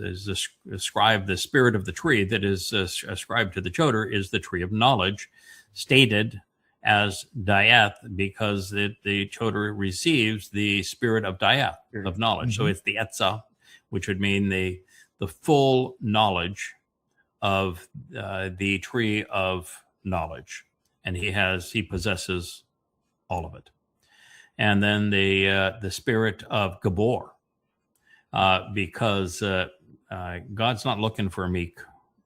[SPEAKER 3] ascribed, the spirit of the tree that is ascribed to the Choter is the tree of knowledge, stated as Diath because the Choter receives the spirit of Diath, of knowledge. Mm-hmm. So it's the Etza, which would mean the full knowledge of the tree of knowledge, and he possesses all of it. And then the spirit of Gabor, because God's not looking for meek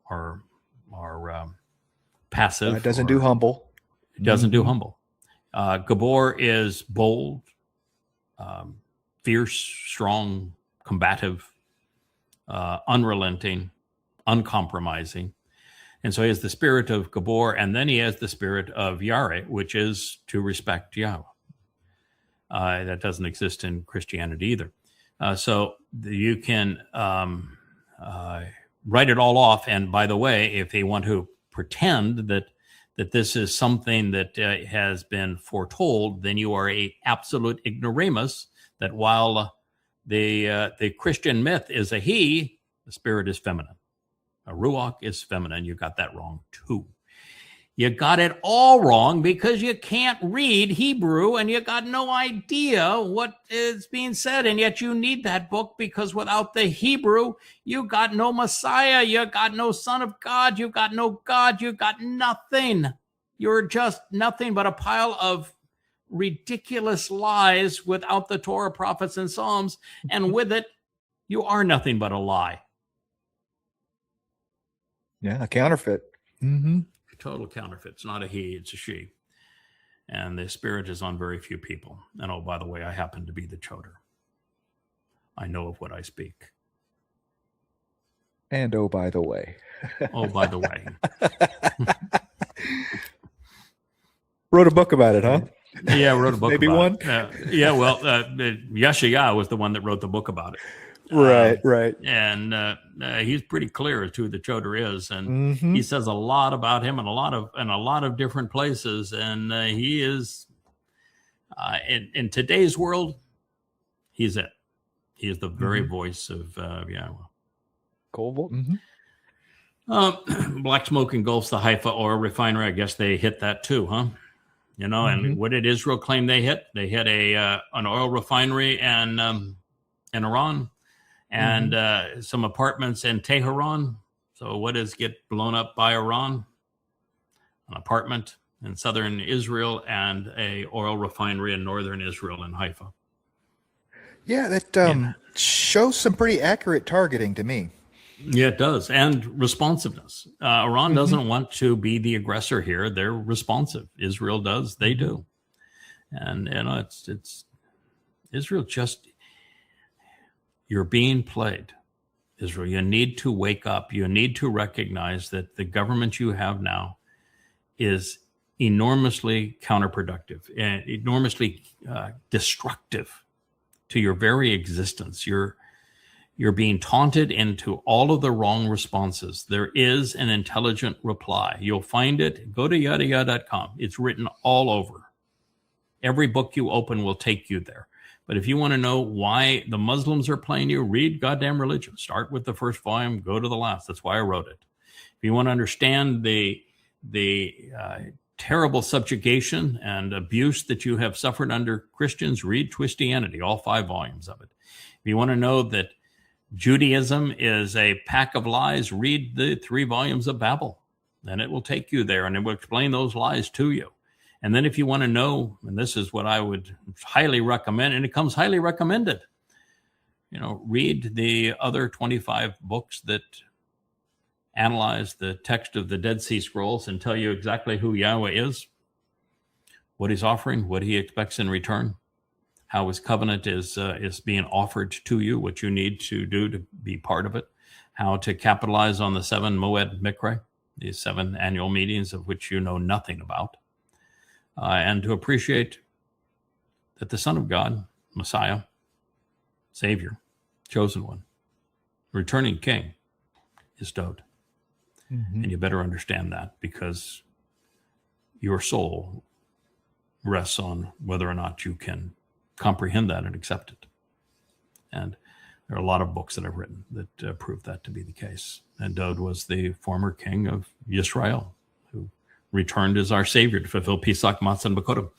[SPEAKER 3] or passive.
[SPEAKER 4] It doesn't do humble.
[SPEAKER 3] It doesn't do humble. Gabor is bold, fierce, strong, combative, unrelenting, uncompromising. And so he has the spirit of Gabor, and then he has the spirit of Yare, which is to respect Yahweh. That doesn't exist in Christianity either. So you can write it all off. And by the way, if they want to pretend that this is something that has been foretold, then you are a absolute ignoramus, that while the Christian myth is a he, the spirit is feminine. A ruach is feminine. You got that wrong too. You got it all wrong because you can't read Hebrew and you got no idea what is being said. And yet you need that book because without the Hebrew, you got no Messiah. You got no Son of God. You got no God. You got nothing. You're just nothing but a pile of ridiculous lies without the Torah, prophets, and Psalms. And with it, you are nothing but a lie.
[SPEAKER 4] Yeah, a counterfeit. Mm-hmm.
[SPEAKER 3] Total counterfeit. It's not a he, it's a she. And the spirit is on very few people. And oh, by the way, I happen to be the choder. I know of what I speak.
[SPEAKER 4] And oh, by the way.
[SPEAKER 3] Oh, by the way.
[SPEAKER 4] Wrote a book about it, huh?
[SPEAKER 3] Yeah, I wrote a book
[SPEAKER 4] Maybe
[SPEAKER 3] about
[SPEAKER 4] one?
[SPEAKER 3] it. Yeshayah was the one that wrote the book about it.
[SPEAKER 4] Right.
[SPEAKER 3] And he's pretty as to who the choder is, and he says a lot about him in a lot of different places. And he is in today's world, he's it. He is the very voice of Yahweh.
[SPEAKER 4] Cool.
[SPEAKER 3] Black smoke engulfs the Haifa oil refinery. I guess they hit that too, huh? You know, and what did Israel claim they hit? They hit an oil refinery in Iran. And some apartments in Tehran. So what does get blown up by Iran? An apartment in southern Israel and a oil refinery in northern Israel in Haifa.
[SPEAKER 4] Yeah, that shows some pretty accurate targeting to me.
[SPEAKER 3] Yeah, it does. And responsiveness. Iran doesn't want to be the aggressor here. They're responsive. Israel does. They do. And, you know, it's Israel just... You're being played, Israel. You need to wake up. You need to recognize that the government you have now is enormously counterproductive and enormously destructive to your very existence. You're being taunted into all of the wrong responses. There is an intelligent reply. You'll find it. Go to yadayah.com. It's written all over. Every book you open will take you there. But if you want to know why the Muslims are playing you, read Goddamn Religion. Start with the first volume, go to the last. That's why I wrote it. If you want to understand the terrible subjugation and abuse that you have suffered under Christians, read Twistianity, all 5 volumes of it. If you want to know that Judaism is a pack of lies, read the 3 volumes of Babel. Then it will take you there and it will explain those lies to you. And then if you want to know, and this is what I would highly recommend, and it comes highly recommended, you know, read the other 25 books that analyze the text of the Dead Sea Scrolls and tell you exactly who Yahweh is, what he's offering, what he expects in return, how his covenant is being offered to you, what you need to do to be part of it, how to capitalize on the 7 Moed Mikra, these 7 annual meetings of which you know nothing about. And to appreciate that the Son of God, Messiah, Savior, chosen one, returning King, is Dode. And you better understand that because your soul rests on whether or not you can comprehend that and accept it. And there are a lot of books that I've written that prove that to be the case. And Dode was the former king of Yisrael, who returned as our Savior to fulfill Pesach, Matzah, and Bakodim,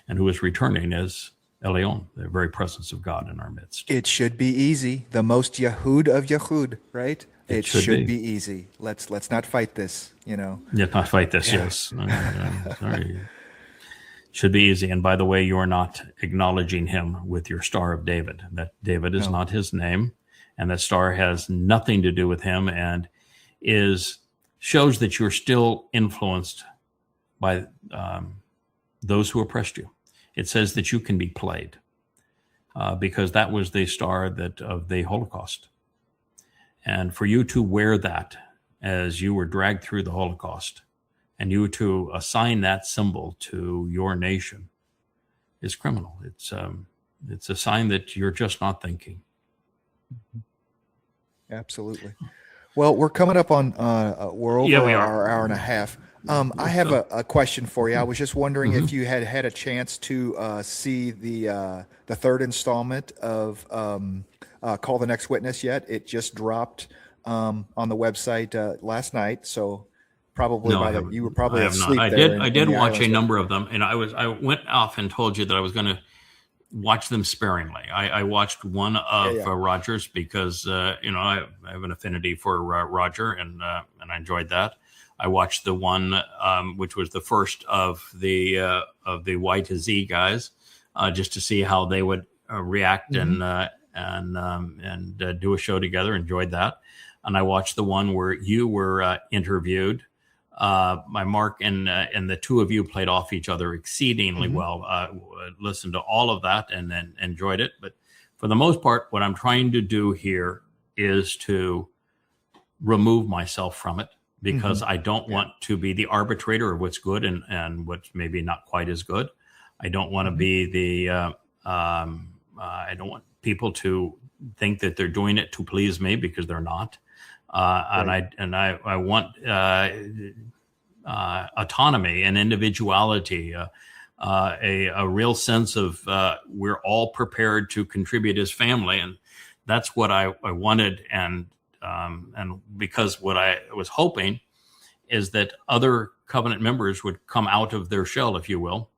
[SPEAKER 3] and who is returning as Elion, the very presence of God in our midst.
[SPEAKER 4] It should be easy. The most Yahud of Yahud, right? It should be easy. Let's not fight this, you know.
[SPEAKER 3] Let's not fight this, yes. Sorry. Should be easy. And by the way, you are not acknowledging him with your Star of David. That David is not his name, and that star has nothing to do with him and shows that you're still influenced by those who oppressed you. It says that you can be played because that was the star of the Holocaust. And for you to wear that as you were dragged through the Holocaust and you to assign that symbol to your nation is criminal. It's a sign that you're just not thinking.
[SPEAKER 4] Absolutely. Well, we're coming up on we're over our hour and a half. I have a question for you. I was just wondering if you had a chance to see the third installment of Call the Next Witness yet. It just dropped on the website last night. So probably
[SPEAKER 3] No,
[SPEAKER 4] you were probably
[SPEAKER 3] I have
[SPEAKER 4] asleep
[SPEAKER 3] not.
[SPEAKER 4] there.
[SPEAKER 3] I did watch a number of them, and I went off and told you that I was going to watch them sparingly. I watched one of Roger's because I have an affinity for Roger, and I enjoyed that. I watched the one which was the first of the Y to Z guys, just to see how they would react and do a show together. Enjoyed that, and I watched the one where you were interviewed. My Mark and the two of you played off each other exceedingly well. Listened to all of that and then enjoyed it. But for the most part, what I'm trying to do here is to remove myself from it, because I don't want to be the arbitrator of what's good and what's maybe not quite as good. I don't want to be the I don't want people to think that they're doing it to please me, because they're not. And I want autonomy and individuality, a real sense of we're all prepared to contribute as family, and that's what I wanted. And because what I was hoping is that other covenant members would come out of their shell, if you will,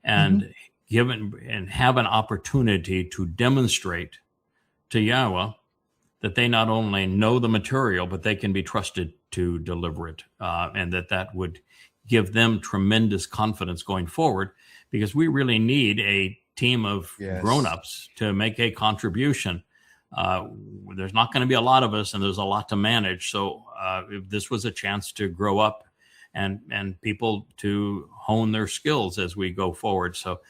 [SPEAKER 3] and have an opportunity to demonstrate to Yahweh that they not only know the material, but they can be trusted to deliver it, and that would give them tremendous confidence going forward, because we really need a team of grown-ups to make a contribution. There's not going to be a lot of us, and there's a lot to manage. So if this was a chance to grow up and people to hone their skills as we go forward. So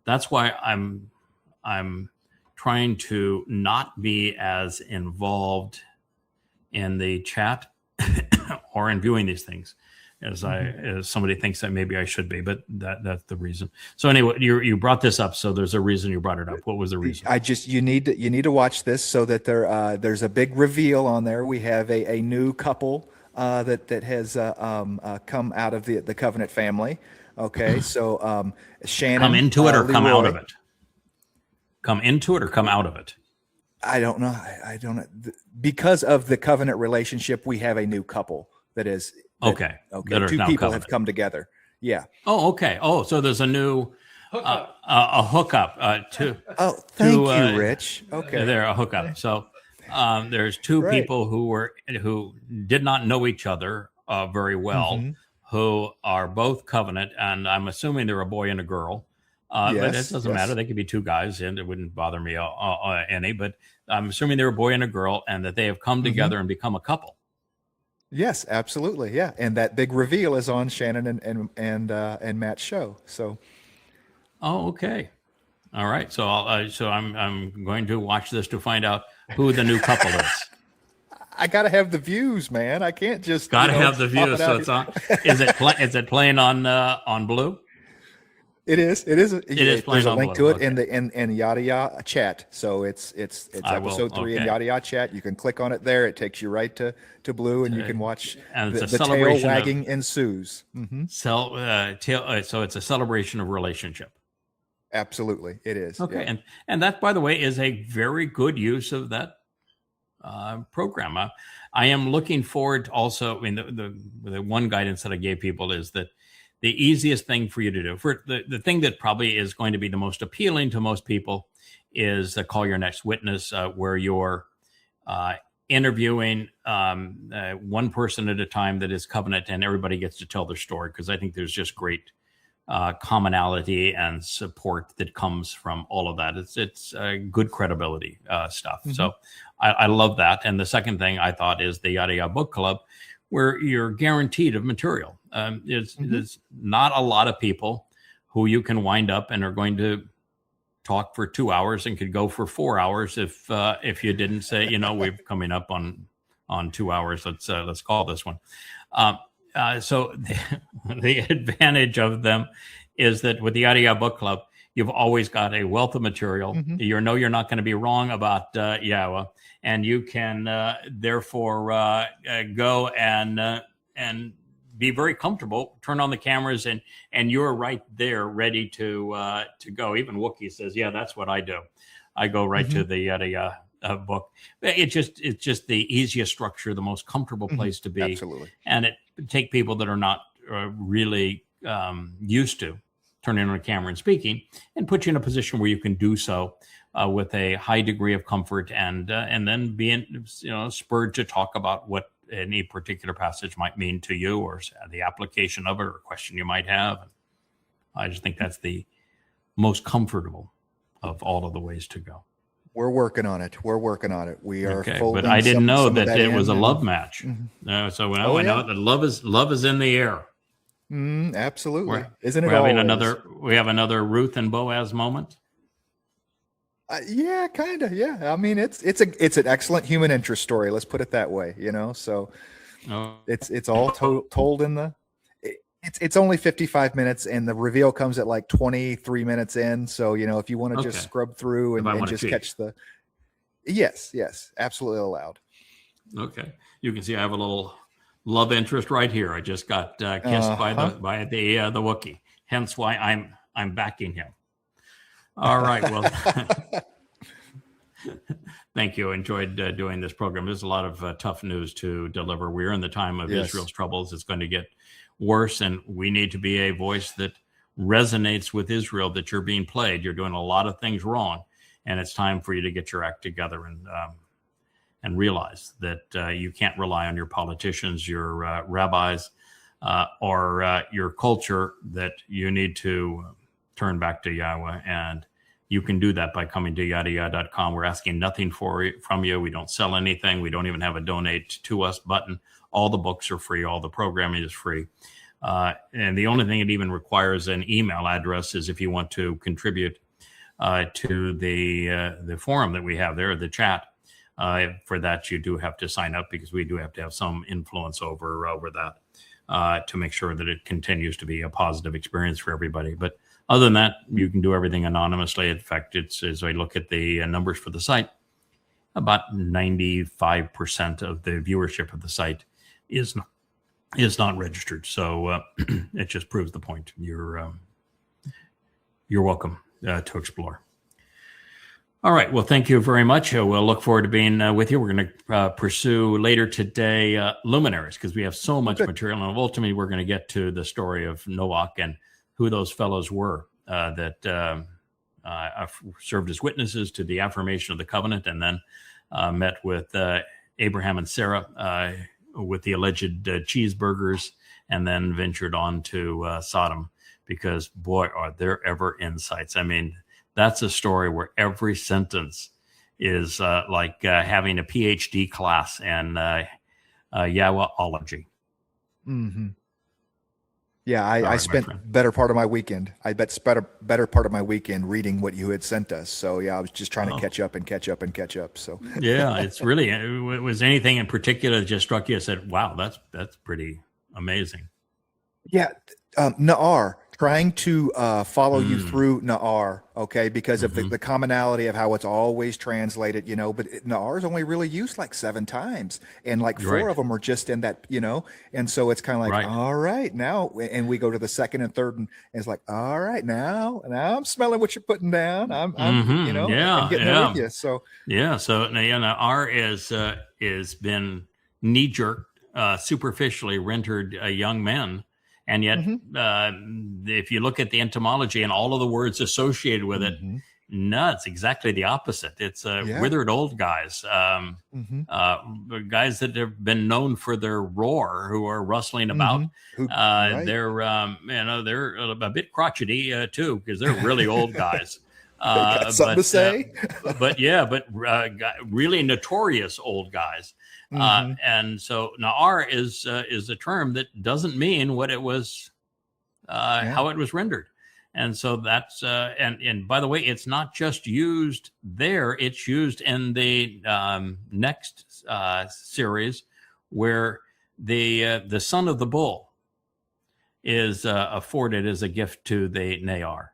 [SPEAKER 3] that's why I'm trying to not be as involved in the chat or in viewing these things as as somebody thinks that maybe I should be, but that's the reason. So anyway, you brought this up, so there's a reason you brought it up. What was the reason?
[SPEAKER 4] You need to watch this so that there's a big reveal on there. We have a new couple that has come out of the covenant family. Okay, so Shannon,
[SPEAKER 3] come into it or come
[SPEAKER 4] Leroy.
[SPEAKER 3] Out of it? Come into it or come out of it?
[SPEAKER 4] I don't know. I don't know. Because of the covenant relationship, we have a new couple that is
[SPEAKER 3] okay.
[SPEAKER 4] Two people covenant. Have come together. Yeah.
[SPEAKER 3] Oh, okay. Oh, so there's a new a hookup.
[SPEAKER 4] Thank you, Rich. Okay.
[SPEAKER 3] There, a hookup. So there's two people who did not know each other very well, who are both covenant, and I'm assuming they're a boy and a girl. But it doesn't matter. They could be two guys, and it wouldn't bother me any. But I'm assuming they're a boy and a girl, and that they have come together and become a couple.
[SPEAKER 4] Yes, absolutely. Yeah, and that big reveal is on Shannon and Matt's show. So,
[SPEAKER 3] okay, all right. So I'm going to watch this to find out who the new couple is.
[SPEAKER 4] I gotta have the views, man. I can't just
[SPEAKER 3] gotta have the views. So it's on. Is it playing on Blue?
[SPEAKER 4] It is. It is
[SPEAKER 3] playing.
[SPEAKER 4] There's a link to it in the Yada Yada chat. So it's episode 3 in Yada Yada chat. You can click on it there. It takes you right to Blue, and you can watch the tail wagging ensues.
[SPEAKER 3] So it's a celebration of relationship.
[SPEAKER 4] Absolutely, it is.
[SPEAKER 3] Okay, yeah. and that, by the way, is a very good use of that program. I am looking forward to also. I mean, the one guidance that I gave people is that the easiest thing for you to do, for the thing that probably is going to be the most appealing to most people, is Call Your Next Witness, where you're interviewing one person at a time that is covenant, and everybody gets to tell their story, because I think there's just great commonality and support that comes from all of that. It's good credibility stuff. So I love that. And the second thing I thought is the Yada Yada Book Club, where you're guaranteed of material. There's not a lot of people who you can wind up and are going to talk for 2 hours and could go for 4 hours if you didn't say, we're coming up on 2 hours. Let's call this one. So the advantage of them is that with the Yada Yada Book Club, you've always got a wealth of material. You're not going to be wrong about Yahweh, and you can therefore go and be very comfortable. Turn on the cameras, and you're right there, ready to go. Even Wookiee says, "Yeah, that's what I do. I go right to the Yada Yada book. It's just the easiest structure, the most comfortable place to be.
[SPEAKER 4] Absolutely.
[SPEAKER 3] And it take people that are not really used to turning on a camera and speaking, and put you in a position where you can do so with a high degree of comfort, and then being spurred to talk about what any particular passage might mean to you, or the application of it, or a question you might have. I just think that's the most comfortable of all of the ways to go.
[SPEAKER 4] We're working on it. We are.
[SPEAKER 3] Okay,
[SPEAKER 4] folding
[SPEAKER 3] but I didn't know
[SPEAKER 4] some of
[SPEAKER 3] that it was a
[SPEAKER 4] in.
[SPEAKER 3] love match. So I know that love is in the air.
[SPEAKER 4] Absolutely. Isn't it?
[SPEAKER 3] We have another Ruth and Boaz moment.
[SPEAKER 4] Yeah, kind of. Yeah, I mean, it's an excellent human interest story. Let's put it that way. So it's all told in the. It's only 55 minutes, and the reveal comes at like 23 minutes in. So if you want to just scrub through and just catch the. Yes, absolutely allowed.
[SPEAKER 3] Okay, you can see I have a little love interest right here. I just got kissed by the Wookiee. Hence why I'm backing him. All right. Well, thank you. Enjoyed doing this program. There's a lot of tough news to deliver. We're in the time of Israel's troubles. It's going to get worse, and we need to be a voice that resonates with Israel, that you're being played. You're doing a lot of things wrong, and it's time for you to get your act together and realize that you can't rely on your politicians, your rabbis, or your culture, that you need to turn back to Yahweh. And you can do that by coming to yadayah.com. We're asking nothing from you. We don't sell anything. We don't even have a donate to us button. All the books are free. All the programming is free. And the only thing it even requires an email address is if you want to contribute to the forum that we have there, the chat. For that, you do have to sign up, because we do have to have some influence over that to make sure that it continues to be a positive experience for everybody. But other than that, you can do everything anonymously. In fact, as I look at the numbers for the site, about 95% of the viewership of the site is not registered. So it just proves the point. You're welcome to explore. All right. Well, thank you very much. We'll look forward to being with you. We're going to pursue later today luminaries, because we have so much material. And ultimately, we're going to get to the story of Noach and who those fellows were that served as witnesses to the affirmation of the covenant, and then met with Abraham and Sarah with the alleged cheeseburgers, and then ventured on to Sodom, because, boy, are there ever insights. I mean, that's a story where every sentence is like having a PhD class in Yahwehology.
[SPEAKER 4] Mm-hmm. Yeah, I spent better part of my weekend. Better part of my weekend reading what you had sent us. So yeah, I was just trying to catch up. So
[SPEAKER 3] yeah, it's really. Was anything in particular that just struck you and said, "Wow, that's pretty amazing"?
[SPEAKER 4] Yeah, Na'ar, trying to follow you through Na'ar, okay, because of the commonality of how it's always translated, but Na'ar is only really used like 7 times, and like 4 of them are just in that, and so it's kind of like, all right, now, and we go to the second and third, and it's like, all right, now I'm smelling what you're putting down. I'm I'm getting there with you. So
[SPEAKER 3] so Na'ar is been knee-jerk, superficially rendered young men. And yet, if you look at the etymology and all of the words associated with it, no, it's exactly the opposite. It's withered old guys, guys that have been known for their roar, who are rustling about. They're they're a bit crotchety too, because they're really old guys.
[SPEAKER 4] Got something to say,
[SPEAKER 3] but really notorious old guys. And so Na'ar is a term that doesn't mean what it was, how it was rendered. And so that's, and by the way, it's not just used there, it's used in the next series, where the son of the bull is afforded as a gift to the Na'ar.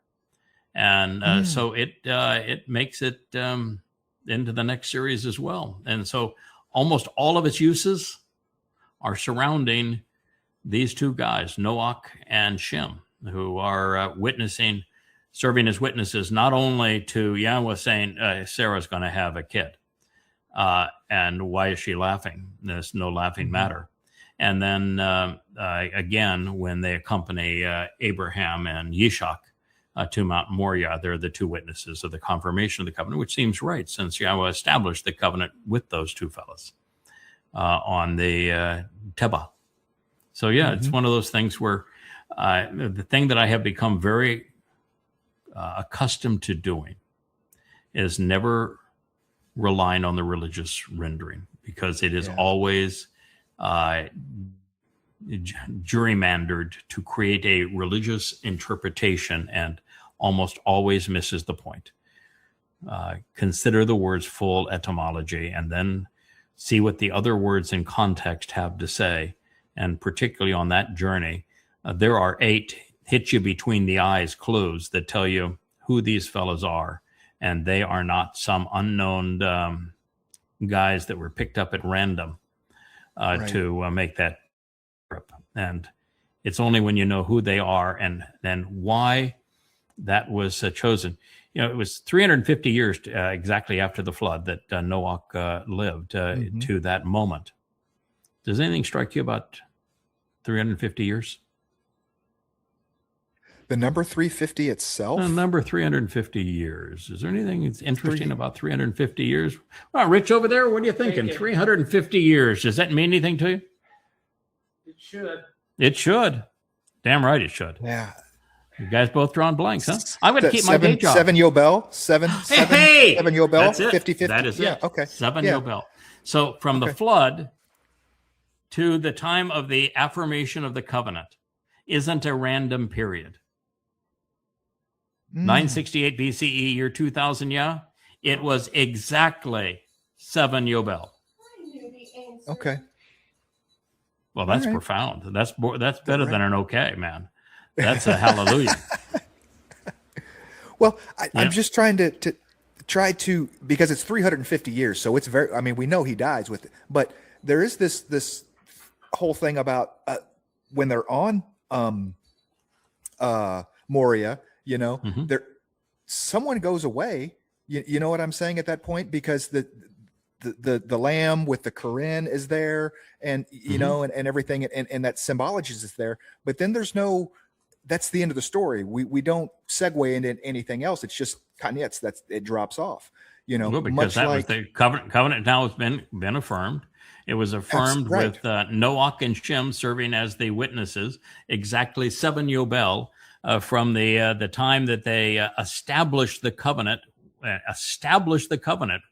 [SPEAKER 3] And so it makes it into the next series as well. And so almost all of its uses are surrounding these 2 guys, Noach and Shem, who are serving as witnesses, not only to Yahweh saying Sarah's going to have a kid, And why is she laughing? There's no laughing matter. And then again, when they accompany Abraham and Yishak to Mount Moriah, they're the two witnesses of the confirmation of the covenant, which seems right since Yahweh established the covenant with those two fellas on the Teba. So yeah, it's one of those things where the thing that I have become very accustomed to doing is never relying on the religious rendering, because it is always gerrymandered to create a religious interpretation and almost always misses the point. Consider the word's full etymology and then see what the other words in context have to say. And particularly on that journey, there are 8 hit you between the eyes clues that tell you who these fellows are. And they are not some unknown guys that were picked up at random to make that trip. And it's only when you know who they are and then why that was chosen. You know, it was 350 years exactly after the flood that Noach lived to that moment. Does anything strike you about 350 years?
[SPEAKER 4] The number 350 itself?
[SPEAKER 3] The number 350 years. Is there anything that's interesting about 350 years? Well, Rich over there, what are you thinking? 350 years. Does that mean anything to you?
[SPEAKER 9] It should.
[SPEAKER 3] It should. Damn right it should.
[SPEAKER 4] Yeah.
[SPEAKER 3] You guys both drawing blanks, huh? I'm going to keep my day job.
[SPEAKER 4] 7 Yobel? 7 Yobel?
[SPEAKER 3] That's it.
[SPEAKER 4] 50-50?
[SPEAKER 3] That is
[SPEAKER 4] it.
[SPEAKER 3] Yeah,
[SPEAKER 4] okay.
[SPEAKER 3] 7 Yobel. So from the flood to the time of the affirmation of the covenant isn't a random period. 968 BCE, year 2000, it was exactly 7 Yobel.
[SPEAKER 4] Okay.
[SPEAKER 3] Well, that's profound. That's better than an okay, man. That's a hallelujah.
[SPEAKER 4] Well, I'm just trying to because it's 350 years, so it's very. I mean, we know he dies with it, but there is this whole thing about when they're on Moria. You know, someone goes away. You know what I'm saying at that point, because the lamb with the Koran is there, and you know, and everything, and that symbolizes is there. But then there's no. That's the end of the story. We don't segue into anything else. It's just kanyets. It drops off. You know,
[SPEAKER 3] because
[SPEAKER 4] much
[SPEAKER 3] that
[SPEAKER 4] like
[SPEAKER 3] was the covenant now has been affirmed. It was affirmed with Noach and Shem serving as the witnesses. Exactly 7 Yobel. From the time that they established the covenant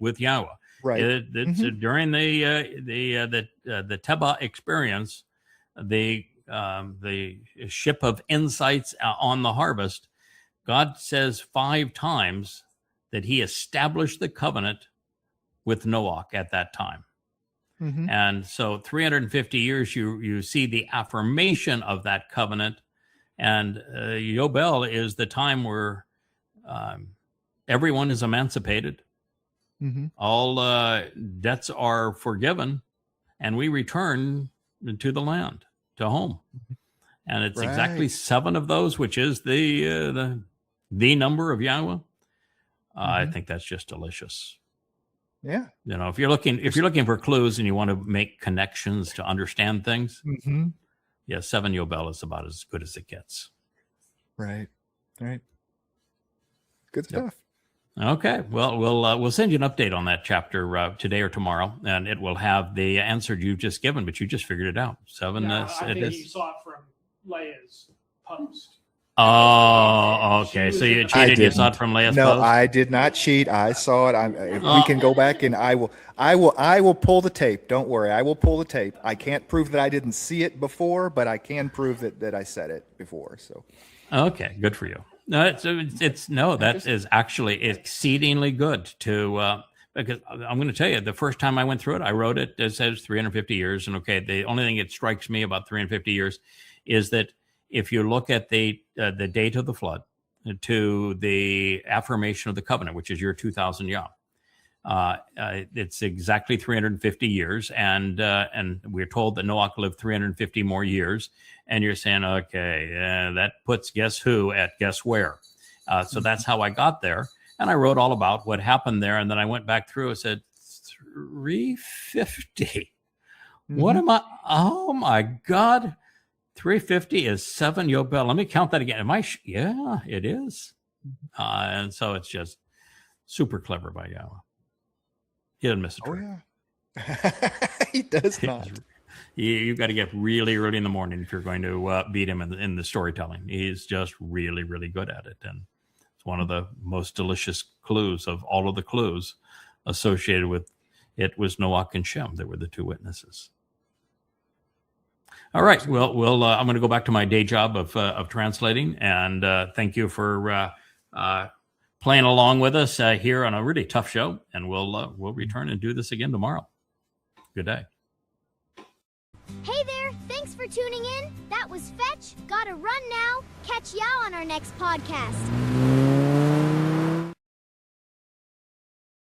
[SPEAKER 3] with Yahweh, right? During the Teba experience, the ship of insights on the harvest. God says 5 times that He established the covenant with Noach at that time, and so 350 years you see the affirmation of that covenant. And Yobel is the time where everyone is emancipated. All debts are forgiven, and we return to the land, to home. And it's exactly 7 of those, which is the number of Yahweh. I think that's just delicious.
[SPEAKER 4] Yeah.
[SPEAKER 3] You know, if you're looking for clues and you want to make connections to understand things. Yeah, 7 Yobel is about as good as it gets.
[SPEAKER 4] Right. Good stuff.
[SPEAKER 3] Okay. Well, we'll send you an update on that chapter today or tomorrow, and it will have the answer you've just given, but you just figured it out. 7.
[SPEAKER 9] I think you saw it from Leia's post.
[SPEAKER 3] Oh, okay. So you cheated. You saw it from Leia's post?
[SPEAKER 4] No, I did not cheat. I saw it. If we can go back, and I will pull the tape. Don't worry. I will pull the tape. I can't prove that I didn't see it before, but I can prove that I said it before. So.
[SPEAKER 3] Okay. Good for you. No, that is actually exceedingly good to, because I'm going to tell you, the first time I went through it, I wrote it. It says 350 years. And okay, the only thing that strikes me about 350 years is that if you look at the date of the flood to the affirmation of the covenant, which is year 2000 Yah, it's exactly 350 years, and we're told that Noach lived 350 more years. And you're saying, okay, that puts guess who at guess where. So that's how I got there, and I wrote all about what happened there. And then I went back through and said 350. What am I? Oh my God. 350 is 7 Yobel. Let me count that again. Yeah, it is. And so it's just super clever by Yahweh. He doesn't miss a trick.
[SPEAKER 4] Oh, yeah. He does not.
[SPEAKER 3] You've got to get really early in the morning if you're going to beat him in the storytelling. He's just really, really good at it. And it's one of the most delicious clues of all of the clues associated with it was Noach and Shem. They were the 2 witnesses. All right. Well, I'm going to go back to my day job of translating, and thank you for playing along with us here on a really tough show. And we'll return and do this again tomorrow. Good day.
[SPEAKER 10] Hey there! Thanks for tuning in. That was Fetch. Gotta run now. Catch y'all on our next podcast.